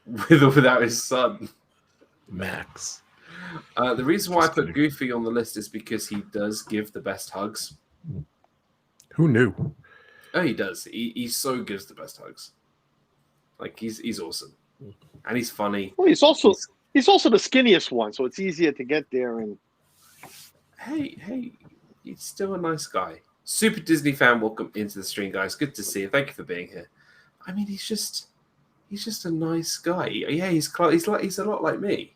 With or without his son? Max. The reason why I put Goofy on the list is because he does give the best hugs. Who knew? Oh, he does. He so gives the best hugs. Like, he's awesome. And he's funny. Well, he's also the skinniest one, so it's easier to get there. And hey, he's still a nice guy. Super Disney fan, welcome into the stream, guys. Good to see you. Thank you for being here. I mean, he's just a nice guy. Yeah, he's a lot like me.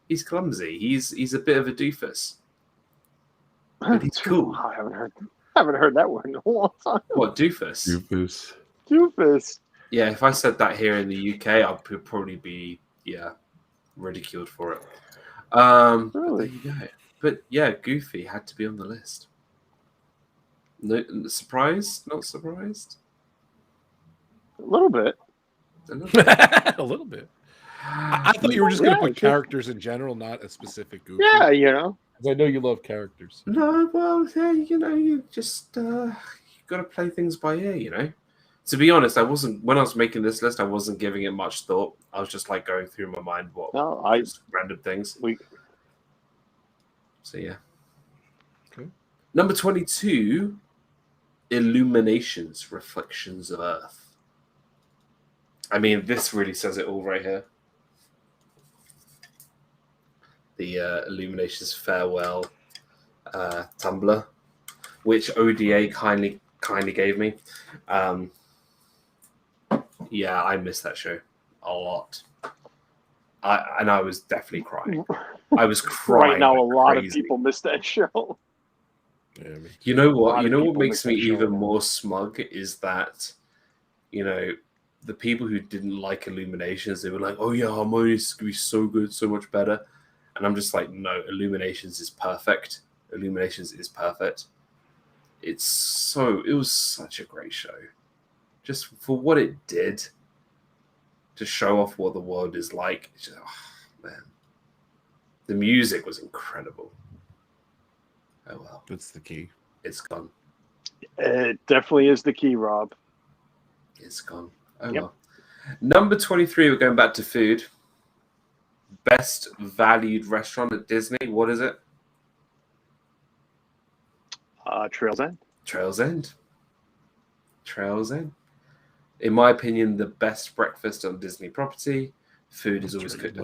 He's clumsy. He's a bit of a doofus. But he's cool. I haven't heard that word in a long time. What, doofus? Doofus. Doofus. Yeah, if I said that here in the UK, I would probably be ridiculed for it. But there you go. But yeah, Goofy had to be on the list. No, surprised? Not surprised? A little bit. A little bit. A little bit. I thought you were just going to put characters in general, not a specific Goofy. Yeah, you know. I know you love characters. No, well, yeah, you know, you just you got to play things by ear, you know. To be honest, when I was making this list, I wasn't giving it much thought. I was just like going through my mind just random things. So yeah. Okay. Number 22, Illuminations, Reflections of Earth. I mean, this really says it all right here. The Illuminations Farewell Tumblr, which ODA kindly gave me. Yeah, I missed that show a lot. I was definitely crying. I was crying. Right now, a lot of people miss that show. Yeah, you know what? You know what makes me even more smug is that, you know, the people who didn't like Illuminations, they were like, "Oh yeah, Harmonious is gonna be so good, so much better," and I'm just like, "No, Illuminations is perfect. Illuminations is perfect. It was such a great show, just for what it did to show off what the world is like. Man, the music was incredible. Oh well, that's the key. It's gone. It definitely is the key, Rob. It's gone. Oh well. Number 23, we're going back to food. Best valued restaurant at Disney. What is it? Trail's End. Trail's End. Trail's End. In my opinion, the best breakfast on Disney property. Food is always cooked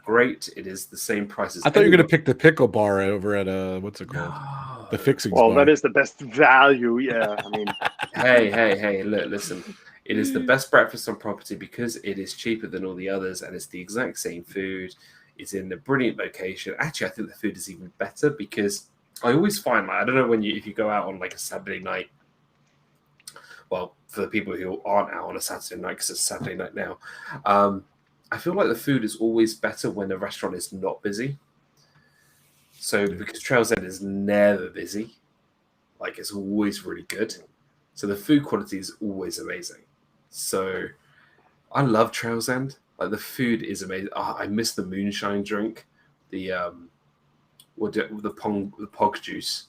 great. It is the same price as. I thought you were going to pick the pickle bar over at what's it called? No. The Fixings bar. Well, that is the best value. Yeah, I mean. Hey! Look, listen. It is the best breakfast on property because it is cheaper than all the others, and it's the exact same food. It's in a brilliant location. Actually, I think the food is even better because I always find, like, I don't know if you go out on like a Saturday night. Well, for the people who aren't out on a Saturday night, because it's Saturday night now, I feel like the food is always better when the restaurant is not busy. So because Trail's End is never busy, like it's always really good. So the food quality is always amazing. So I love Trail's End. Like the food is amazing. Oh, I miss the moonshine drink, the pork juice.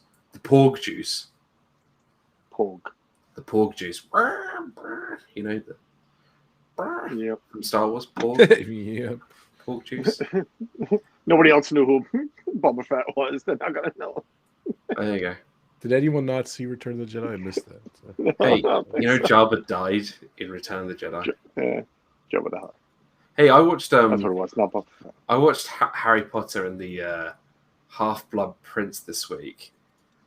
You know, from Star Wars, pork. Yep. Pork juice. Nobody else knew who Boba Fett was. They're not gonna know. There you go. Did anyone not see Return of the Jedi? I missed that. So. Hey, you know Jabba died in Return of the Jedi. Yeah, Jabba the Hutt. Hey, I watched. That's what it was. Not Boba Fett. I watched Harry Potter and the Half-Blood Prince this week,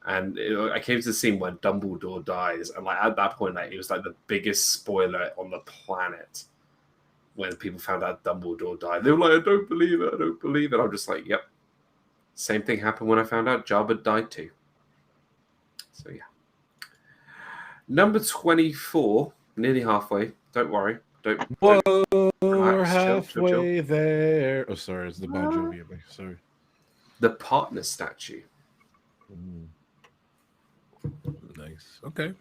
and I came to the scene where Dumbledore dies, and like at that point, like it was like the biggest spoiler on the planet. When people found out Dumbledore died, they were like, "I don't believe it. I don't believe it." I'm just like, "Yep." Same thing happened when I found out Jabba died too. So yeah. Number 24, nearly halfway. Don't worry. Whoa, we're halfway there. Oh, sorry, it's the Bon Jovi. Sorry. The partner statue. Nice. Okay.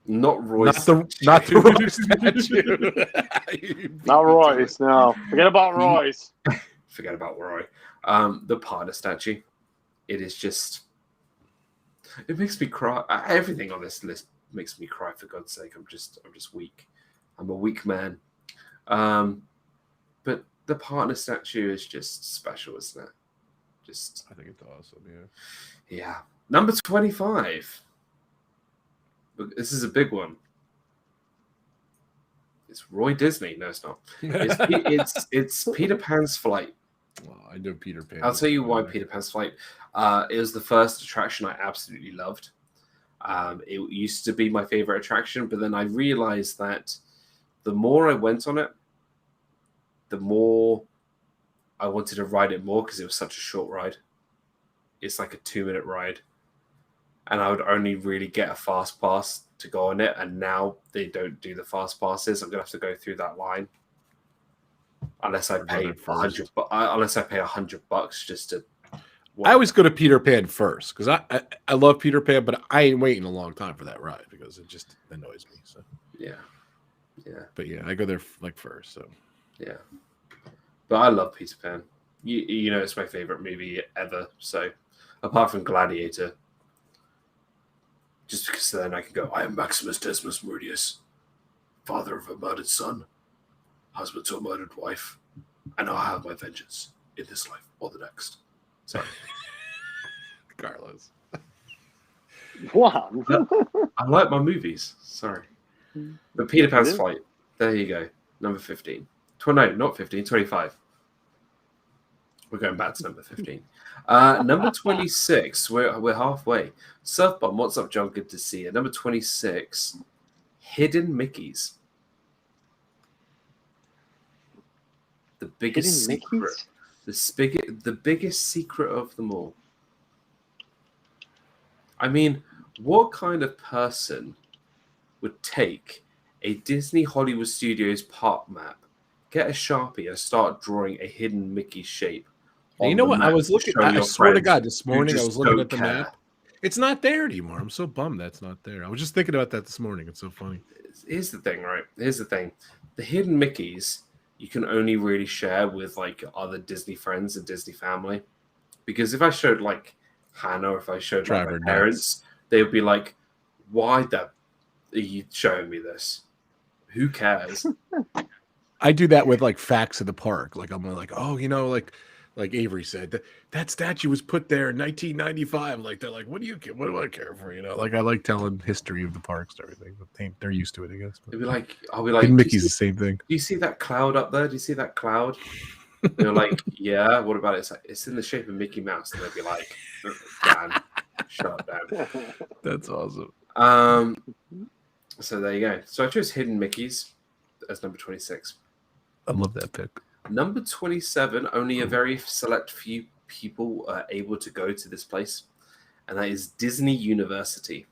Not Royce. Not the Royce statue. Not Royce. No, forget about Royce. Forget about Roy. The partner statue. It is just. It makes me cry. Everything on this list makes me cry. For God's sake, I'm just weak. I'm a weak man. But the partner statue is just special, isn't it? I think it's awesome. Yeah. Yeah. Number 25. This is a big one. It's Roy Disney. No, it's not. It's Peter Pan's Flight. Well, I know Peter Pan. I'll tell you why Peter Pan's Flight. It was the first attraction I absolutely loved. It used to be my favorite attraction, but then I realized that the more I went on it, the more I wanted to ride it more because it was such a short ride. It's like a 2-minute ride. and I would only really get a fast pass to go on it. And now they don't do the fast passes. I'm gonna have to go through that line unless I pay $100 just to. I always go to Peter Pan first because I love Peter Pan, but I ain't waiting a long time for that ride because it just annoys me. So yeah. But yeah, I go there like first. So yeah, but I love Peter Pan. You know, it's my favorite movie ever. So apart from Gladiator, just because then I can go, I am Maximus Decimus Meridius, father of a murdered son, husband to a murdered wife, and I'll have my vengeance in this life or the next. Sorry. Carlos. Wow. I like my movies. Sorry. But Peter Pan's Flight. There you go. Number 15. No, not 15, 25. We're going back to number 15. Number 26. We're halfway. Surf Bomb, what's up, John? Good to see you. Number 26. Hidden Mickeys. The biggest secret. The biggest secret of them all. I mean, what kind of person would take a Disney Hollywood Studios park map, get a Sharpie, and start drawing a hidden Mickey shape? You know what? I was looking. I swear to God, this morning I was looking at the map. It's not there anymore. I'm so bummed that's not there. I was just thinking about that this morning. It's so funny. Here's the thing, right? Here's the thing. The hidden Mickeys you can only really share with like other Disney friends and Disney family. Because if I showed like Hannah or if I showed like, my parents, they would be like, why are you showing me this? Who cares? I do that with like facts of the park. Like I'm like, oh, you know, like Avery said, that statue was put there in 1995. Like they're like, what do I care for? You know, like I like telling history of the parks and everything. But they're used to it, I guess. But I'll be like, Mickey's the same thing. Do you see that cloud up there? Do you see that cloud? They're like, yeah. What about it? It's like it's in the shape of Mickey Mouse. And they'd be like, Dan, shut down. That's awesome. So there you go. So I chose Hidden Mickeys as number 26. I love that pick. Number 27, only a very select few people are able to go to this place, and that is Disney University.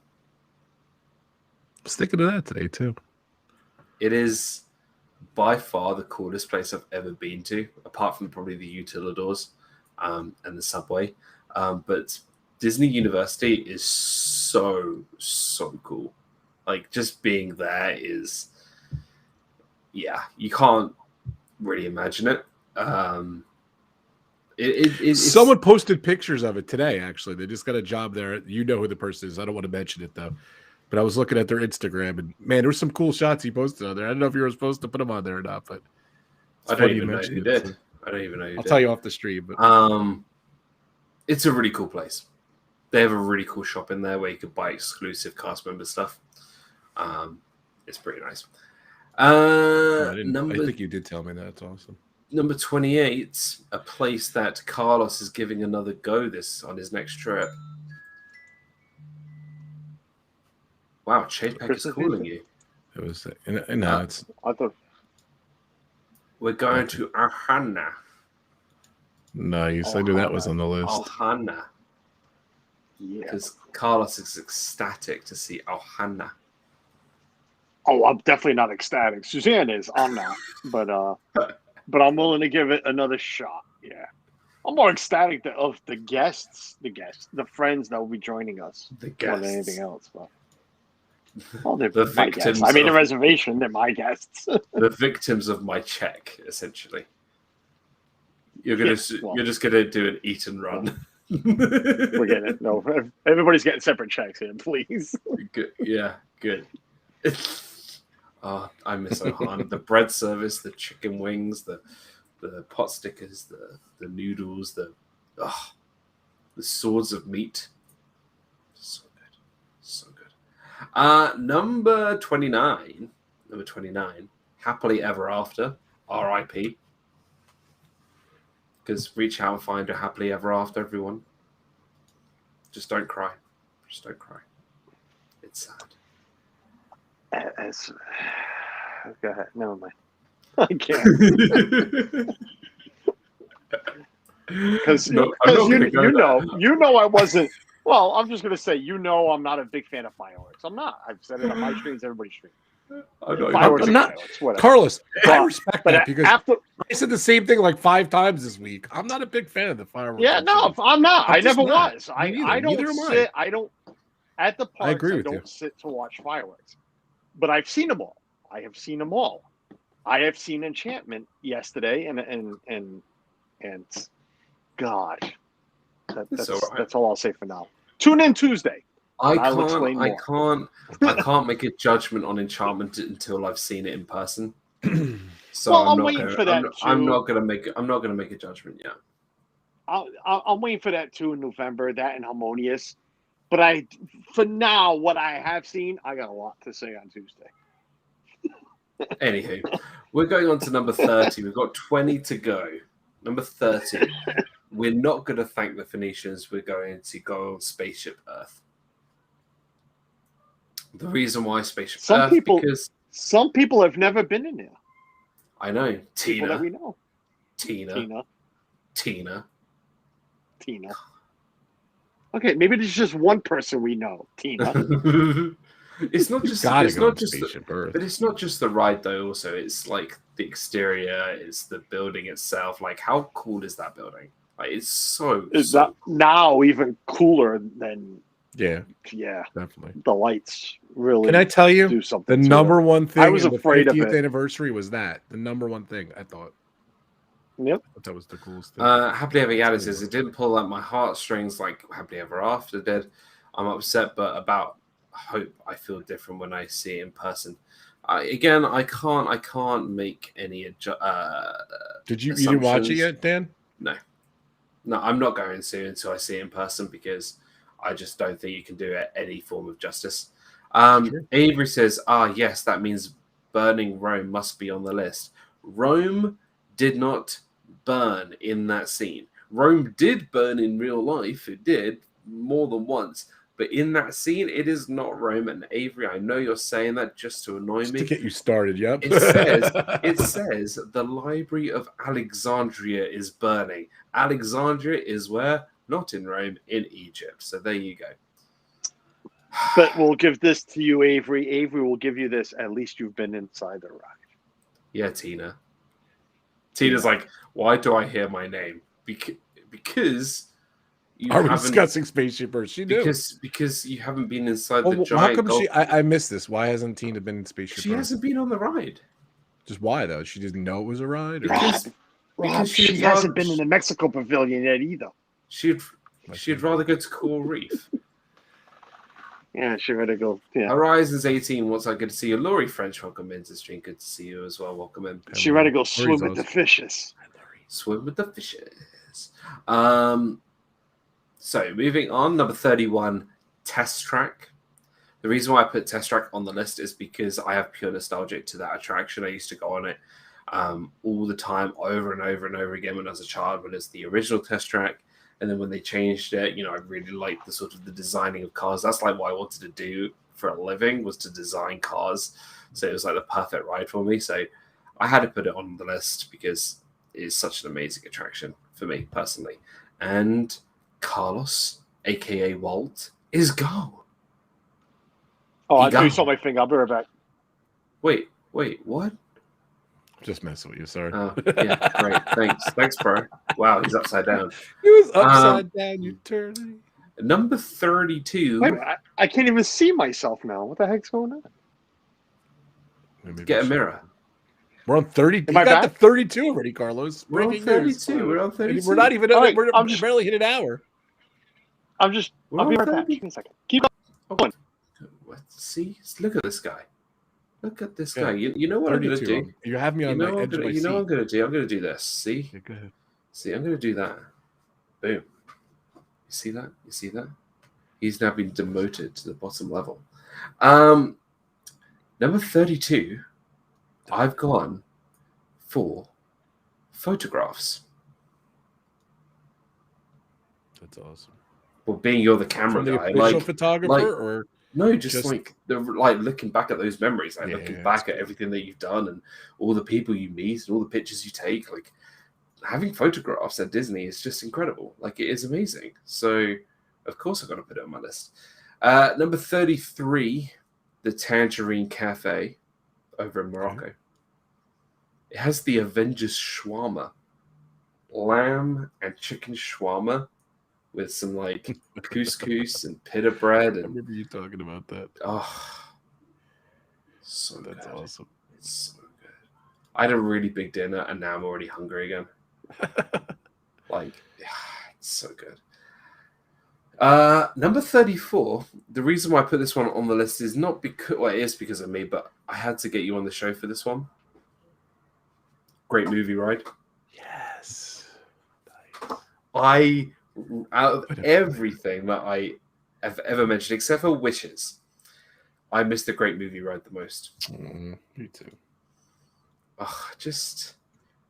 I was thinking of that today, too. It is by far the coolest place I've ever been to, apart from probably the Utilidors and the subway. But Disney University is so cool. Like, just being there is, yeah, you can't really imagine it. Someone posted pictures of it today, actually. They just got a job there. You know who the person is. I don't want to mention it, though. But I was looking at their Instagram, and, man, there were some cool shots he posted on there. I don't know if you were supposed to put them on there or not, but I don't even know who did. So I don't even know who did. I'll tell you off the stream. But it's a really cool place. They have a really cool shop in there where you could buy exclusive cast member stuff. It's pretty nice. I think you did tell me that. It's awesome. Number 28, a place that Carlos is giving another go on his next trip. Wow, Chapek is calling you. It was it's. I thought we're going to Ohana. Nice. I knew that was on the list. Ohana. Yeah. Because Carlos is ecstatic to see Ohana. Oh, I'm definitely not ecstatic. Suzanne is. I'm not. But I'm willing to give it another shot. Yeah. I'm more ecstatic of the guests, the friends that will be joining us more than anything else. But they're the my guests. I made a reservation. They're my guests. The victims of my check, essentially. You're just gonna do an eat and run. We're getting it. No, everybody's getting separate checks here, please. Good. Yeah, good. I miss Ohana. The bread service, the chicken wings, the pot stickers, the noodles, the swords of meat. So good. So good. Number 29. Happily Ever After. R.I.P. Because reach out and find a happily ever after, everyone. Just don't cry. Just don't cry. It's sad. Go ahead. Never mind. I can't. Because you know I wasn't Well, I'm just gonna say, I'm not a big fan of fireworks. I'm not. I've said it on my streams. Everybody's stream. Fireworks I'm are not. fireworks. Whatever. Carlos, I But- respect But that because after, I said the same thing like 5 times this week. I'm not a big fan of the fireworks. yeah, on no, stream. I'm not. I'm I just never not. was. Me I neither. don't Neither am I. sit. I don't at the parks. agree with I you. don't sit to watch fireworks. But I've seen them all. I have seen them all. I have seen Enchantment yesterday, and God, that's all right. that's all I'll say for now. Tune in Tuesday. I I'll explain can't make a judgment on Enchantment until I've seen it in person. So Well, I'm not waiting gonna, for that I'm too. not gonna make a judgment yet. I'm waiting for that too in November. That and Harmonious. But for now, what I have seen, I got a lot to say on Tuesday. Anywho, we're going on to number 30. We've got 20 to go. Number 30. We're not going to thank the Phoenicians. We're going to go on Spaceship Earth. The reason why Spaceship Earth, because some people have never been in there. I know People that we Tina. know. Tina. Okay, maybe there's just one person we know, Tina. It's not just Gotta it's go on not just Spaceship Earth. but it's not just the ride though. Also, it's like the exterior, it's the building itself. Like, how cool is that building? Like, it's so. Is that now even cooler than? Yeah, Yeah, definitely. the lights really. Can I tell you do the something? number one thing? I was in afraid the of 50th it. anniversary was that the number one thing I thought. Yep. That was the coolest thing. Happily Ever Yada says it didn't pull at my heartstrings like Happily Ever After did. I'm upset, but about Hope I feel different when I see it in person. Again, I can't make any Did you didn't watch it yet, Dan? No, I'm not going to until I see it in person because I just don't think you can do it any form of justice. Sure. Avery says, yes, that means burning Rome must be on the list. Rome did not burn in that scene. Rome did burn in real life. It did more than once. But in that scene, it is not Rome. And Avery, I know you're saying that just to annoy me. To get you started, yep. It says the Library of Alexandria is burning. Alexandria is where? Not in Rome, in Egypt. So there you go. But we'll give this to you, Avery. Avery will give you this. At least you've been inside the ride. Yeah, Tina. Tina's like, why do I hear my name? Because you Are we haven't discussing Spaceship Earth? She knew. because you haven't been inside Well, the how giant. come I missed this? Why hasn't Tina been in Spaceship She Earth? hasn't been on the ride. Just why though? She didn't know it was a ride. Or? Rob, she hasn't been in the Mexico Pavilion yet either. She'd rather go to Coral Reef. Yeah, she better go. Yeah, Horizons 18. What's I good to see you? Laurie French, welcome in to stream. Good to see you as well. Welcome in. she better go swim with the fishes. Swim with the fishes. So moving on, number 31, Test Track. The reason why I put Test Track on the list is because I have pure nostalgia to that attraction. I used to go on it all the time, over and over and over again when I was a child, when it's the original Test Track. And then when they changed it, I really liked the sort of the designing of cars. That's like what I wanted to do for a living, was to design cars. So it was like the perfect ride for me. So I had to put it on the list because it's such an amazing attraction for me personally. And Carlos, aka Walt, is gone. Oh, I thought you saw my finger. I'll be right back. Wait, what? Just messing with you, sorry. Oh, yeah, great. Thanks, bro. Wow, he's upside down. He was upside down, you turn. Number 32. Wait, I can't even see myself now. What the heck's going on? Get a mirror. We're on 30. You I got back? to 32 already, Carlos. We're on Breaking news. 32. We're on 32. We're not even. All right, we're I'm just- barely hit an hour. I'll be right back. Give me a second. Keep going. See, look at this guy. Look at this Yeah. guy. You know what I'm going to 32. do? You have me on my edge of my you know what I'm seat. going to do? I'm going to do this. See? Yeah, go ahead. See, I'm going to do that. Boom. You see that? You see that? He's now been demoted to the bottom level. Number 32, I've gone for photographs. That's awesome. Well, being you're the camera From the guy, official like photographer, or no, just like looking back at those memories, like Yeah, looking back that's at everything that you've done and all the people you meet and all the pictures you take. Like having photographs at Disney is just incredible. Like it is amazing. So Of course, I've got to put it on my list. Number 33, the Tangerine Cafe over in Morocco. Okay. It has the Avengers shawarma, lamb and chicken shawarma with some like couscous and pita bread. I And remember you talking about that. So That's good. awesome. It's so good. I had a really big dinner and now I'm already hungry again. It's so good. Number 34. The reason why I put this one on the list is not because, well, it is because of me, but I had to get you on the show for this one. Great movie, right? Yes. Out of everything that I have ever mentioned, except for Wishes, I missed the Great Movie Ride the most. Me too. Just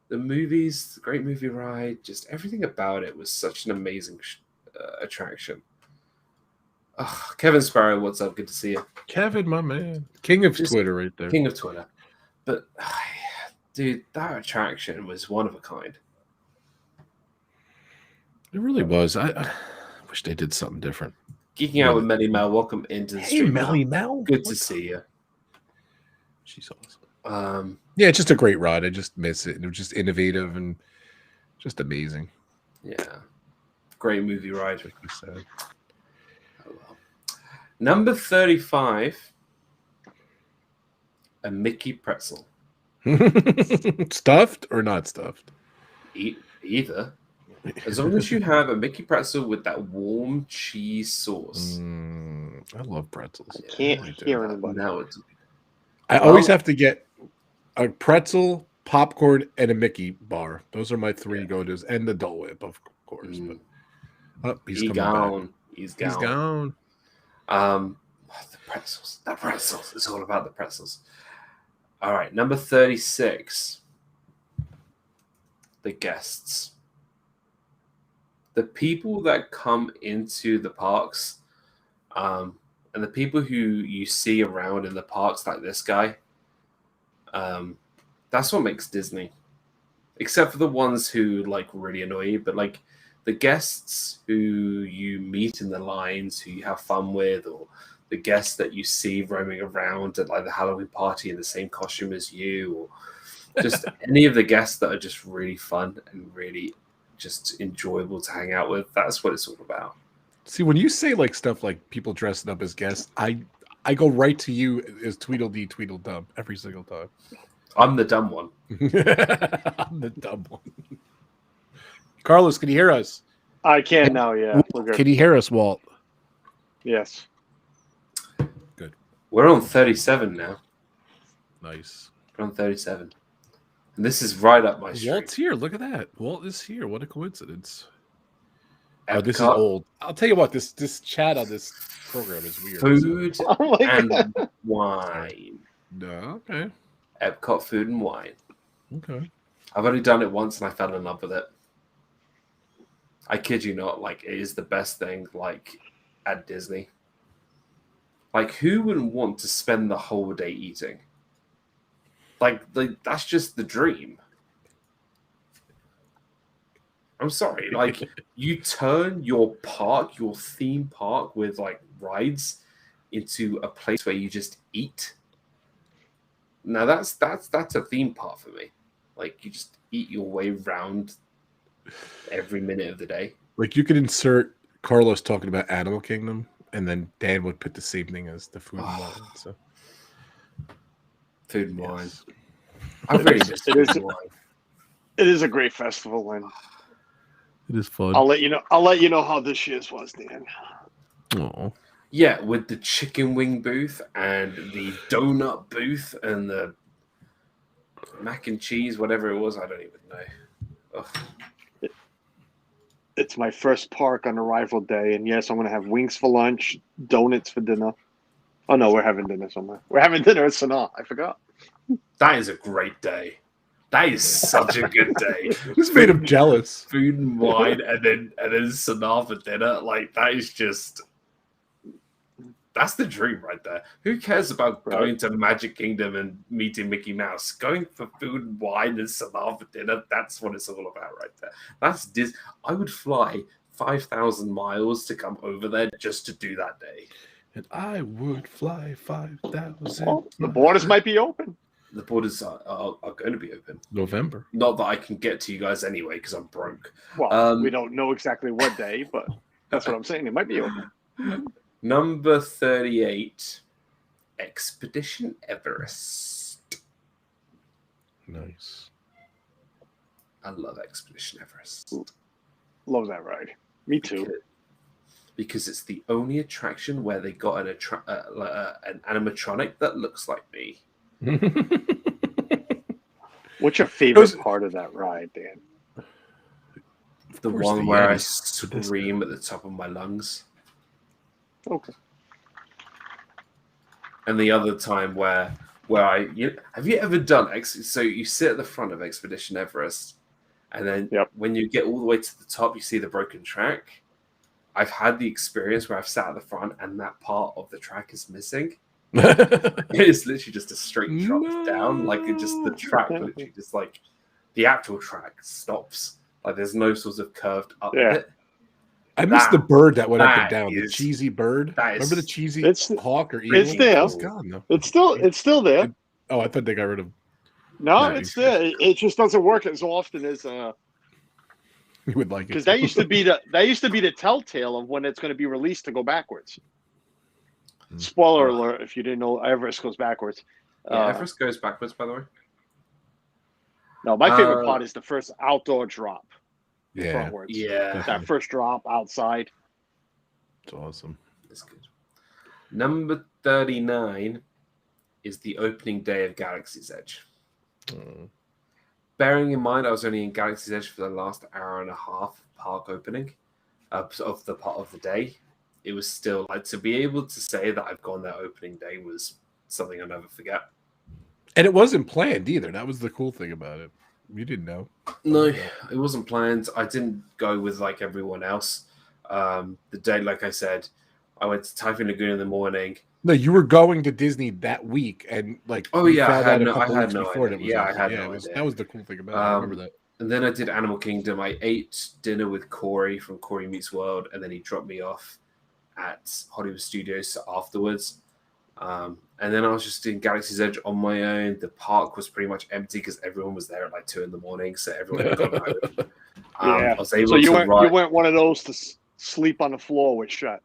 the movies, the Great Movie Ride, just everything about it was such an amazing attraction. Kevin Sparrow, what's up? Good to see you. Kevin, my man. King of Twitter right there. King of Twitter. But, dude, that attraction was one of a kind. It really was. I wish they did something different. Geeking out with Melly Mel. Welcome into the stream. Hey, Melly Mel. Good to see you. She's awesome. Yeah, it's just a great ride. I just miss it. It was just innovative and just amazing. Yeah. Great movie ride. Like you said. Oh, well. Number 35. A Mickey pretzel. Stuffed or not stuffed? Either. As long as you have a Mickey pretzel with that warm cheese sauce. I love pretzels. I can't hear anybody. Now I always have to get a pretzel, popcorn, and a Mickey bar. Those are my three go-tos. And the Dole Whip, of course. But he's coming back. He's gone. The pretzels. The pretzels. It's all about the pretzels. All right, number 36. The guests. The people that come into the parks, and the people who you see around in the parks, like this guy, that's what makes Disney. Except for the ones who like really annoy you, but like the guests who you meet in the lines, who you have fun with, or the guests that you see roaming around at like the Halloween party in the same costume as you, or just any of the guests that are just really fun and really just enjoyable to hang out with. That's what it's all about. See, when you say like stuff like people dressing up as guests, I go right to you as Tweedledee Tweedledum every single time. I'm the dumb one. I'm the dumb one. Carlos, can you hear us? I can now, yeah. Can you hear us, Walt? Yes. Good. We're on 37 now. Nice. We're on 37. And this is right up my street. Walt's here. Look at that. Walt is here. What a coincidence. Epcot. Oh, this is old. I'll tell you what, this chat on this program is weird. Food Oh my and God. wine. No, okay. Epcot food and wine. Okay. I've only done it once and I fell in love with it. I kid you not, like it is the best thing like at Disney. Like who wouldn't want to spend the whole day eating? Like that's just the dream. I'm sorry, like you turn your park, your theme park with like rides into a place where you just eat. Now that's a theme park for me. Like you just eat your way around every minute of the day. Like you could insert Carlos talking about Animal Kingdom, and then Dan would put the same thing as the food and wine. So food and wine. Yes. I really just It food is- and wine. It is a great festival, and it is fun. I'll let you know. I'll let you know how this year's was, Dan. Oh, Yeah, with the chicken wing booth and the donut booth and the mac and cheese, whatever it was, I don't even know. Ugh. It's my first park on arrival day, and yes, I'm going to have wings for lunch, donuts for dinner. Oh no, we're having dinner somewhere. We're having dinner at Sanaa. I forgot. That is a great day. That is such a good day. this made him jealous. Food and wine, and then Sanaa for dinner. Like that is just. That's the dream right there. Who cares about going to Magic Kingdom and meeting Mickey Mouse? Going for food and wine and Sanaa for dinner, that's what it's all about right there. That's I would fly 5,000 miles to come over there just to do that day. And I would fly 5,000. Well, the borders might be open. The borders are going to be open. November. Not that I can get to you guys anyway because I'm broke. Well, we don't know exactly what day, but that's what I'm saying. It might be open. Number 38, Expedition Everest. Nice. I love Expedition Everest. Love that ride. Me too. Because it's the only attraction where they got an animatronic that looks like me. What's your favorite part of that ride, Dan? The one where I scream at the top of my lungs. Okay. And the other time where have you ever done so you sit at the front of Expedition Everest, and then when you get all the way to the top, you see the broken track. I've had the experience where I've sat at the front and that part of the track is missing. It's literally just a straight drop down, like it just the track literally just like the actual track stops. Like there's no sort of curved up bit. I missed the bird that went up and down. The cheesy bird. Remember the cheesy hawk or eagle? It's there. It's gone, though. It's still there. I thought they got rid of. No, it's there. It just doesn't work as often as you would like it. Because that used to be the telltale of when it's going to be released to go backwards. Spoiler alert! If you didn't know, Everest goes backwards. Everest goes backwards, by the way. No, my favorite part is the first outdoor drop. Yeah, frontwards. Yeah. That first drop outside. It's awesome. That's good. Number 39 is the opening day of Galaxy's Edge. Bearing in mind, I was only in Galaxy's Edge for the last hour and a half park opening of the part of the day. It was still like to be able to say that I've gone there opening day was something I'll never forget. And it wasn't planned either. That was the cool thing about it. You didn't know. No, it wasn't planned. I didn't go with like everyone else. The day, like I said, I went to Typhoon Lagoon in the morning. No, you were going to Disney that week, and like I had no idea. That was the cool thing about it. I remember that. And then I did Animal Kingdom. I ate dinner with Corey from Corey Meets World, and then he dropped me off at Hollywood Studios afterwards. And then I was just in Galaxy's Edge on my own. The park was pretty much empty because everyone was there at like 2 a.m, so everyone had gone home. I was able you weren't one of those to sleep on the floor with shut.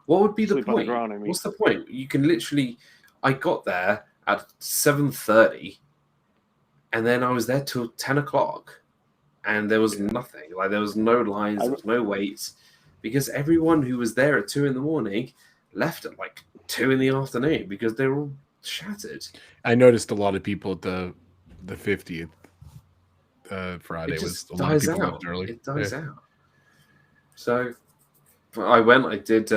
What would be the Sleep on point? the ground, I mean. What's the point? You can literally. I got there at 7:30, and then I was there till 10 o'clock, and there was nothing. Like there was no lines, there was no waits, because everyone who was there at 2 a.m. left at like 2 p.m. because they were all shattered. I noticed a lot of people at the 50th Friday. It just was a lot of people dies out. left early. It dies out. So I went. I did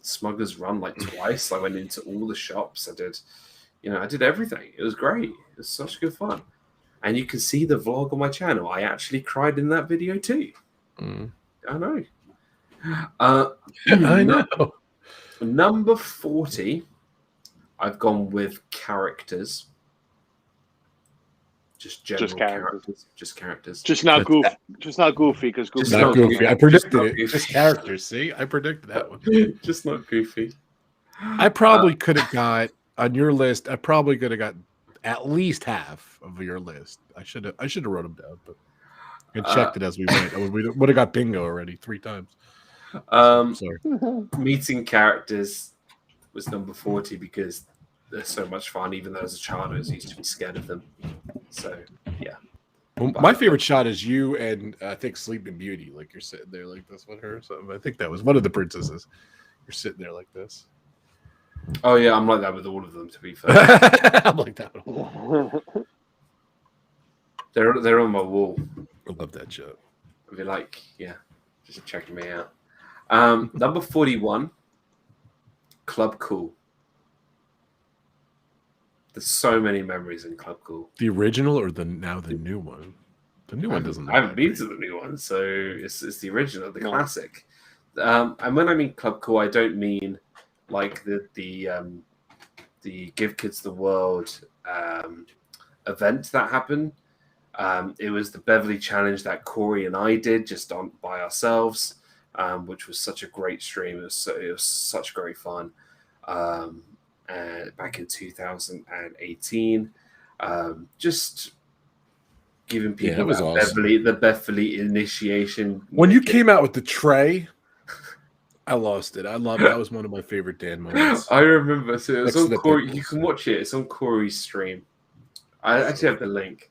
Smuggler's Run like twice. I went into all the shops. I did everything. It was great. It was such good fun. And you can see the vlog on my channel. I actually cried in that video too. I know. I know. Number 40, I've gone with characters. Just general characters. Just characters. Just not Goofy. Just not Goofy because Goofy. Not Goofy. I predicted it. Just characters. See, I predicted that one. Just not Goofy. I probably could have got on your list. I probably could have got at least half of your list. I should have wrote them down, but I checked it as we went. We would have got bingo already 3 times. Sorry. Meeting characters was number 40 because they're so much fun. Even though as a child I used to be scared of them. So yeah. Well, my favorite shot is you and I think Sleeping Beauty. Like you're sitting there like this with her or something. I think that was one of the princesses. You're sitting there like this. Oh yeah, I'm like that with all of them. To be fair, I'm like that. They're on my wall. I love that shot. I'd be like, yeah, just checking me out. Number 41, Club Cool. There's so many memories in Club Cool. The original or the new one? The new one doesn't. I haven't been to the new one, so it's the original, the classic. And when I mean Club Cool, I don't mean like the Give Kids the World event that happened. It was the Beverly challenge that Corey and I did just by ourselves. which was such a great stream. It was such great fun. And back in 2018, just giving people was awesome. the Beverly initiation. When you came out with the tray, I lost it. I loved that. Was one of my favorite Dan moments. I remember. So it's on Corey. You pickles. can watch it. It's on Corey's stream. I actually have the link.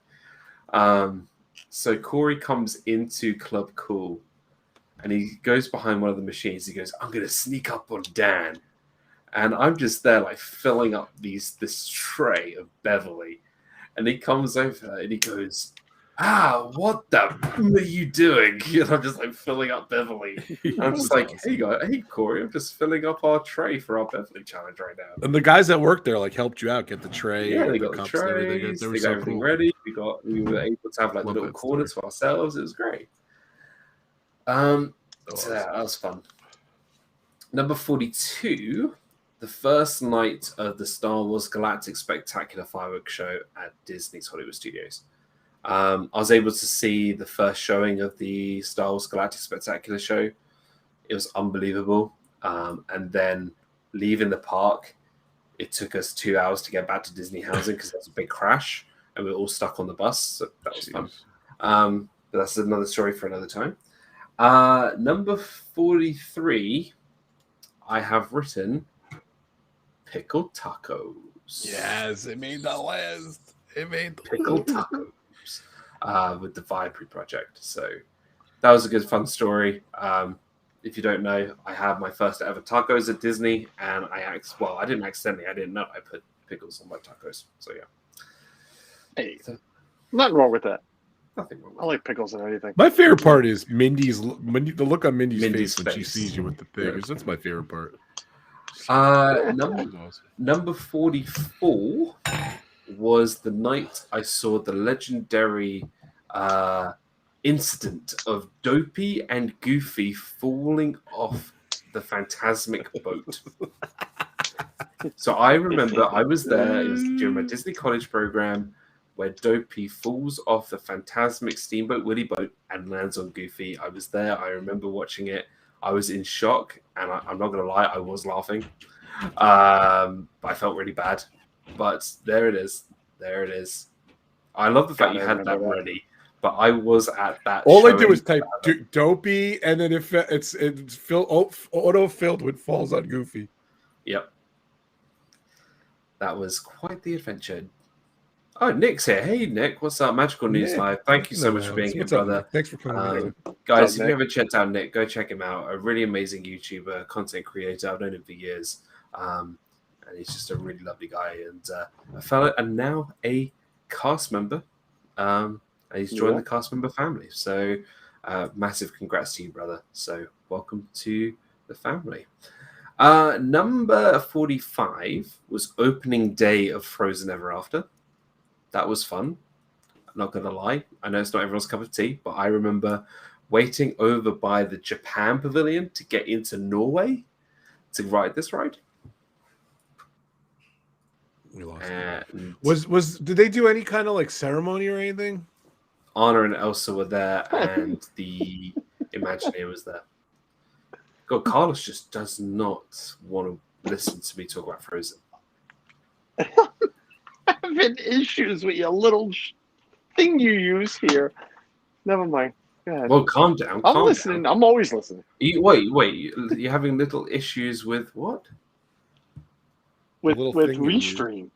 So Corey comes into Club Cool, and he goes behind one of the machines. He goes, "I'm gonna sneak up on Dan," and I'm just there like filling up this tray of Beverly, and he comes over and he goes, what the are you doing? And I'm just like filling up Beverly. I'm just like, awesome. Hey Corey, I'm just filling up our tray for our Beverly challenge right now. And the guys that worked there like helped you out, get the tray. Yeah, they got the trays, they got everything ready. We were able to have like the little corner to ourselves. It was great. So that was fun. Number 42, the first night of the Star Wars Galactic Spectacular Fireworks Show at Disney's Hollywood Studios. I was able to see the first showing of the Star Wars Galactic Spectacular show. It was unbelievable. And then leaving the park, it took us 2 hours to get back to Disney housing because there was a big crash and we were all stuck on the bus. So that was fun. But that's another story for another time. Number 43, I have written pickled tacos. Yes, it made the list. It made the pickled tacos. With the Viapree Project. So that was a good, fun story. If you don't know, I had my first ever tacos at Disney, and I didn't accidentally. I didn't know I put pickles on my tacos. So yeah. Hey, nothing wrong with that. Nothing wrong with I like pickles and anything. My favorite part is the look on Mindy's face when she sees you with the figures. That's my favorite part. Number 44 was the night I saw the legendary incident of Dopey and Goofy falling off the Phantasmic boat. So I remember I was there. It was during my Disney College program where Dopey falls off the Phantasmic Steamboat Willie boat and lands on Goofy. I was there. I remember watching it. I was in shock, and I'm not going to lie, I was laughing. I felt really bad. But there it is. There it is. I love the fact you had that ready, but I was at that. All I do is type Dopey, and then it's auto-filled with falls on Goofy. Yep. That was quite the adventure. Oh, Nick's here. Hey, Nick. What's up? Magical News Live. Thank you so much for being here, brother. Thanks for coming. Guys, if you haven't checked out Nick, go check him out. A really amazing YouTuber, content creator. I've known him for years. And he's just a really lovely guy and a fellow, and now a cast member. And he's joined the cast member family. So massive congrats to you, brother. So welcome to the family. Number 45 was opening day of Frozen Ever After. That was fun. I'm not going to lie. I know it's not everyone's cup of tea, but I remember waiting over by the Japan pavilion to get into Norway to ride this ride. Did they do any kind of like ceremony or anything? Anna and Elsa were there, and the Imagineer was there. God, Carlos just does not want to listen to me talk about Frozen. Having issues with your little thing you use here. Never mind. Well, calm down. I'm listening. I'm always listening. Wait. You're having little issues with what? With Restream.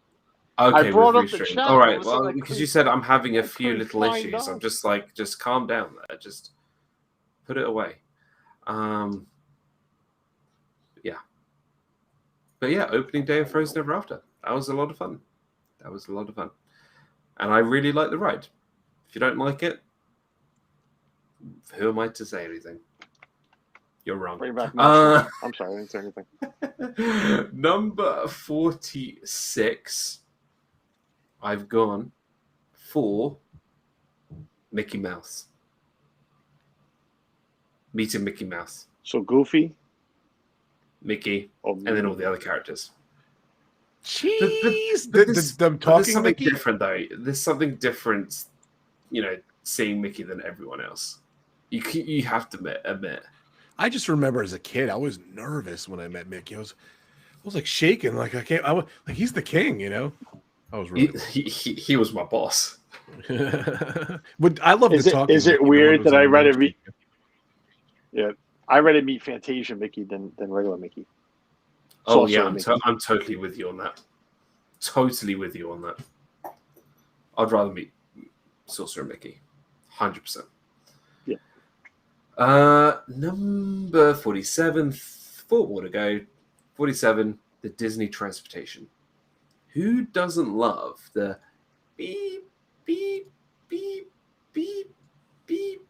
Okay, I brought with up the Restream. chat. All right. Well, because you said I'm having a few little issues. I'm just like, just calm down there. Just put it away. Yeah. But yeah, opening day of Frozen Ever After. That was a lot of fun. And I really like the ride. If you don't like it, who am I to say anything? You're wrong. Bring back I'm sorry, I didn't say anything. Number 46, I've gone for Mickey Mouse. Meeting Mickey Mouse. So Goofy, Mickey, and then all the other characters. Jeez, there's something different though. There's something different, seeing Mickey than everyone else. You have to admit. I just remember as a kid, I was nervous when I met Mickey. I was like shaking, like I was like he's the king, you know. I was really. He was my boss. But I love to talk. Is it weird that I rather meet? Yeah, I rather meet Fantasia Mickey than regular Mickey. Oh yeah, I'm totally with you on that. Totally with you on that. I'd rather meet Sorcerer Mickey, 100%. Yeah. Number 47, 4 more to go. 47, the Disney transportation. Who doesn't love the beep, beep, beep, beep, beep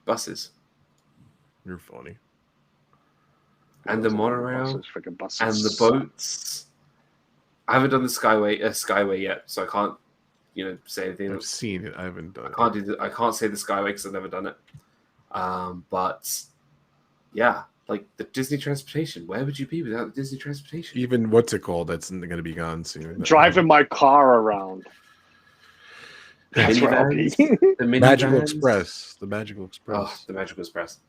buses? You're funny. And the monorail, and the boats. I haven't done the Skyway yet, so I can't, say anything. I've seen it. I haven't done it. I can't say the Skyway because I've never done it. But yeah, like the Disney transportation. Where would you be without the Disney transportation? Even what's it called? That's going to be gone soon. Driving my car around. That's where I'll be. The Magical Express. The Magical Express. Oh, the Magical Express.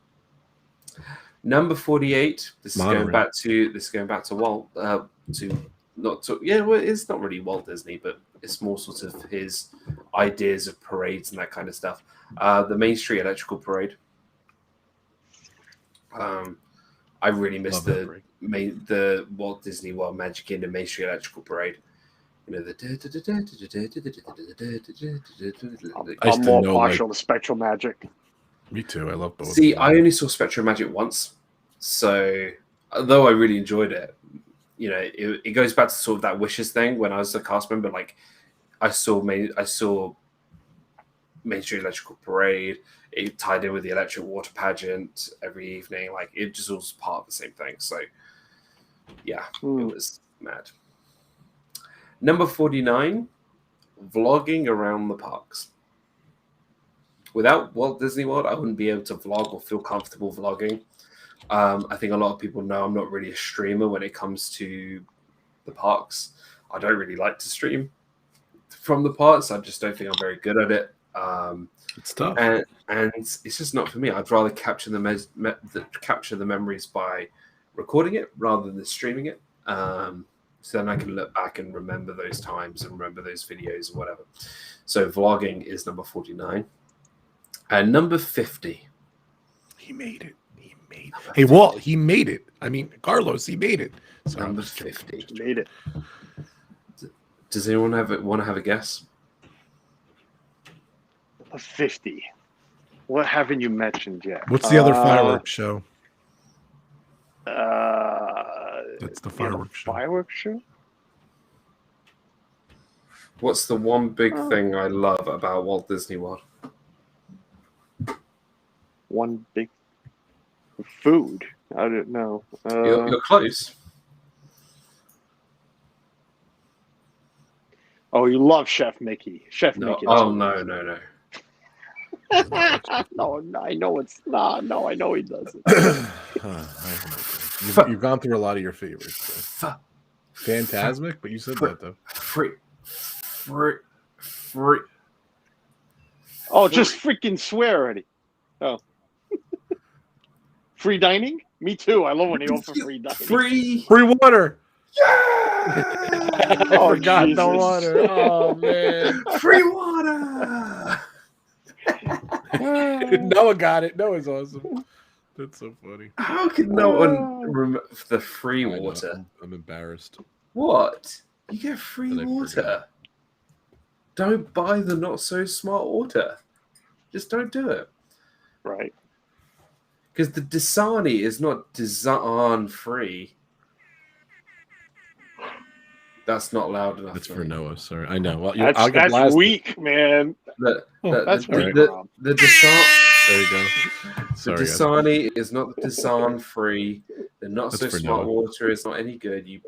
Number 48. This is going back to Walt. It's not really Walt Disney, but it's more sort of his ideas of parades and that kind of stuff. The Main Street Electrical Parade. I really miss the Walt Disney World Magic Kingdom Main Street Electrical Parade. I'm more partial to Spectral Magic. Me too. I love both. See, I only saw Spectral Magic once, so although I really enjoyed it, it goes back to sort of that wishes thing when I was a cast member. Like, I saw Main Street Electrical Parade. It tied in with the electric water pageant every evening. Like, it just was part of the same thing. So, yeah, It was mad. Number 49, vlogging around the parks. Without Walt Disney World, I wouldn't be able to vlog or feel comfortable vlogging. I think a lot of people know I'm not really a streamer when it comes to the parks. I don't really like to stream from the parks. I just don't think I'm very good at it. It's tough, and it's just not for me. I'd rather capture the memories by recording it rather than streaming it. So then I can look back and remember those times and remember those videos or whatever. So vlogging is number 49. And number 50. He made it. Hey, Walt, he made it. I mean, Carlos, he made it. So number 50. He made it. Does anyone want to have a guess? Number 50. What haven't you mentioned yet? What's the other fireworks show? That's the fireworks show. Fireworks show? What's the one big thing I love about Walt Disney World? One big food. I don't know. You're close. Oh, you love Chef Mickey. Mickey. Oh, no. No, I know it's not. No, I know he doesn't. You've gone through a lot of your favorites. So. Fantasmic, but you said that though. Free. Oh, just freaking swear already. Oh. Free dining? Me too. I love when they offer free dining. Free water. Yeah! I forgot the water. Oh man. Free water. Noah got it. Noah's awesome. That's so funny. How could no one remember the free water? I'm embarrassed. What? You get free water. Don't buy the not so smart water. Just don't do it. Right. Because the Dasani is not design free. That's not loud enough. That's for Noah. Sorry, I know. Well, that's weak, man. That's weak. The Dasani. There you go. Sorry, the Dasani is not the design free. The not so smart water is not any good. You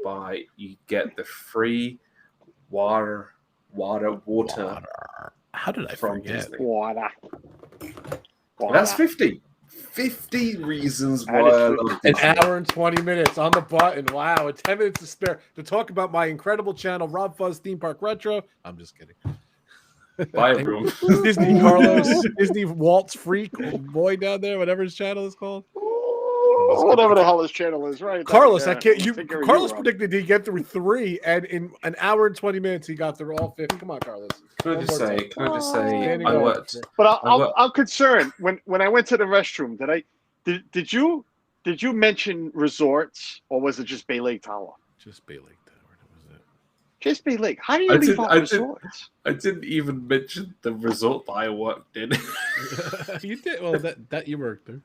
get the free water. How did I forget? Disney. Water. That's 50. 50 reasons why I love Disney. An hour and 20 minutes on the button. Wow, and 10 minutes to spare to talk about my incredible channel, RobFuz Theme Park Retro. I'm just kidding. Bye, everyone. Disney Carlos, Disney Walt's freak, old boy down there, whatever his channel is called. Whatever the hell his channel is, right? Carlos, Yeah, I can't. I'll take care of Carlos you, Rob. predicted he'd get through 3, and in an hour and 20 minutes, he got through all 50. Come on, Carlos. Can I just say? Standing I ovation. worked. But I worked. I'm concerned when I went to the restroom. Did you mention resorts or was it just Bay Lake Tower? Just Bay Lake Tower. That was it. Just Bay Lake. How do you leave out resorts? I didn't even mention the resort that I worked in. You did well. That you worked there.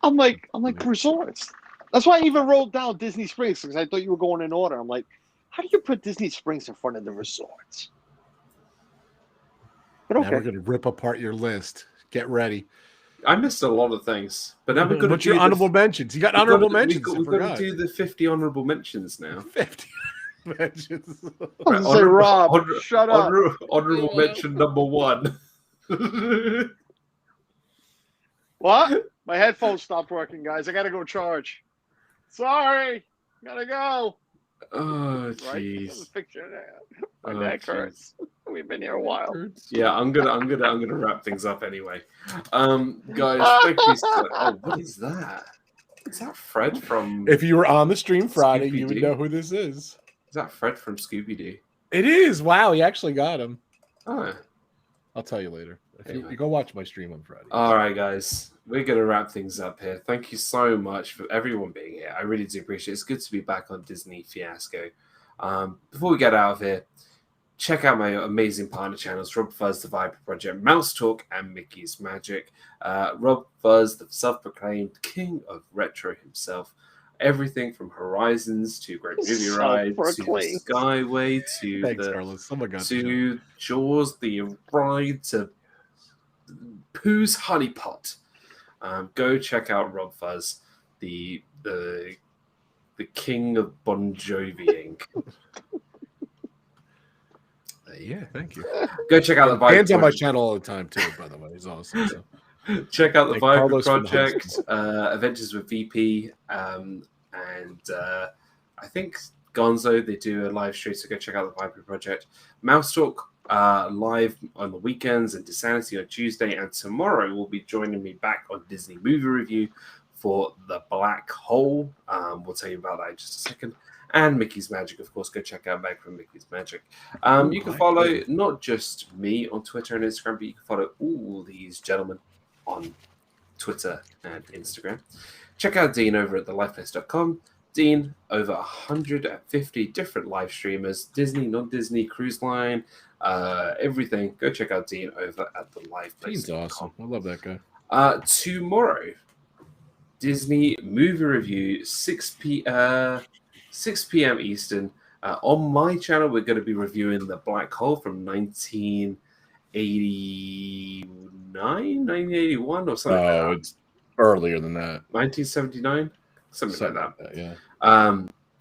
I'm like resorts. That's why I even wrote down Disney Springs because I thought you were going in order. I'm like, how do you put Disney Springs in front of the resorts? But okay. Now we're gonna rip apart your list. Get ready. I missed a lot of things, but now we've got to What's your honorable mentions? You got honorable mentions. We've got to do the 50 honorable mentions now. 50 mentions. I was gonna say, Rob, shut up. Honorable mention number 1. What? My headphones stopped working, guys. I gotta go charge. Sorry, gotta go. Oh Right? jeez. My neck hurts. We've been here a while. Yeah, I'm gonna wrap things up anyway. Guys, thank you. Oh, what is that? Is that Fred from? If you were on the stream Friday, you would Scooby-Doo? know who this is. Is that Fred from Scooby Doo? It is. Wow, he actually got him. Oh. I'll tell you later. Anyway. You go watch my stream on Friday. All right, guys, we're gonna wrap things up here. Thank you so much for everyone being here. I really do appreciate it. It's good to be back on Disney Fiasco. Before we get out of here, check out my amazing partner channels: RobFuz, the Viapree Project, Mouse Talk, and Mickey's Magic. RobFuz, the self-proclaimed king of retro himself. Everything from Horizons to Great Movie Ride to Skyway to Thanks, Carlos. Oh my God. to Jaws, the ride to Pooh's Honey Pot. Go check out RobFuz, the king of Bon Jovi-ing. Yeah, thank you. Go check out the Vibe Dan's on my Project. channel all the time too. By the way, he's awesome. So. Check out the Like Vibe Carlos from Project, Adventures with VP, and I think Gonzo, they do a live stream, so go check out the Vibe Project. Mouse Talk live on the weekends, and Disanity on Tuesday, and tomorrow will be joining me back on Disney Movie Review for The Black Hole. We'll tell you about that in just a second. And Mickey's Magic, of course. Go check out Meg from Mickey's Magic. You can follow not just me on Twitter and Instagram, but you can follow all these gentlemen on Twitter and Instagram. Check out Dean over at thelifeplace.com. Dean, over 150 different live streamers, Disney, non-Disney, cruise line, everything. Go check out Dean over at thelifeplace.com. He's awesome. I love that guy. Tomorrow, Disney movie review, 6 p.m. Eastern. On my channel, we're going to be reviewing The Black Hole from 1981 or something like that. It's earlier than that. 1979? Something like that. Yeah.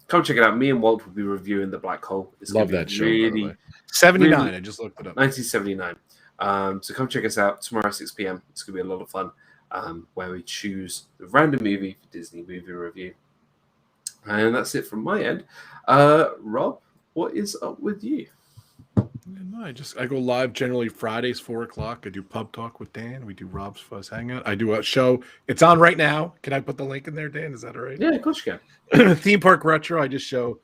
Come check it out. Me and Walt will be reviewing The Black Hole. It's Love gonna that be show. Really, by the way. 79. really- I just looked it up. 1979. So come check us out tomorrow, 6 p.m. It's going to be a lot of fun, where we choose the random movie for Disney Movie Review. And that's it from my end. Rob, what is up with you? No, I go live generally Fridays, 4:00. I do Pub Talk with Dan. We do Rob's Fuzz Hangout. I do a show. It's on right now. Can I put the link in there, Dan? Is that all right? Yeah, of course you can. Theme Park Retro. I just show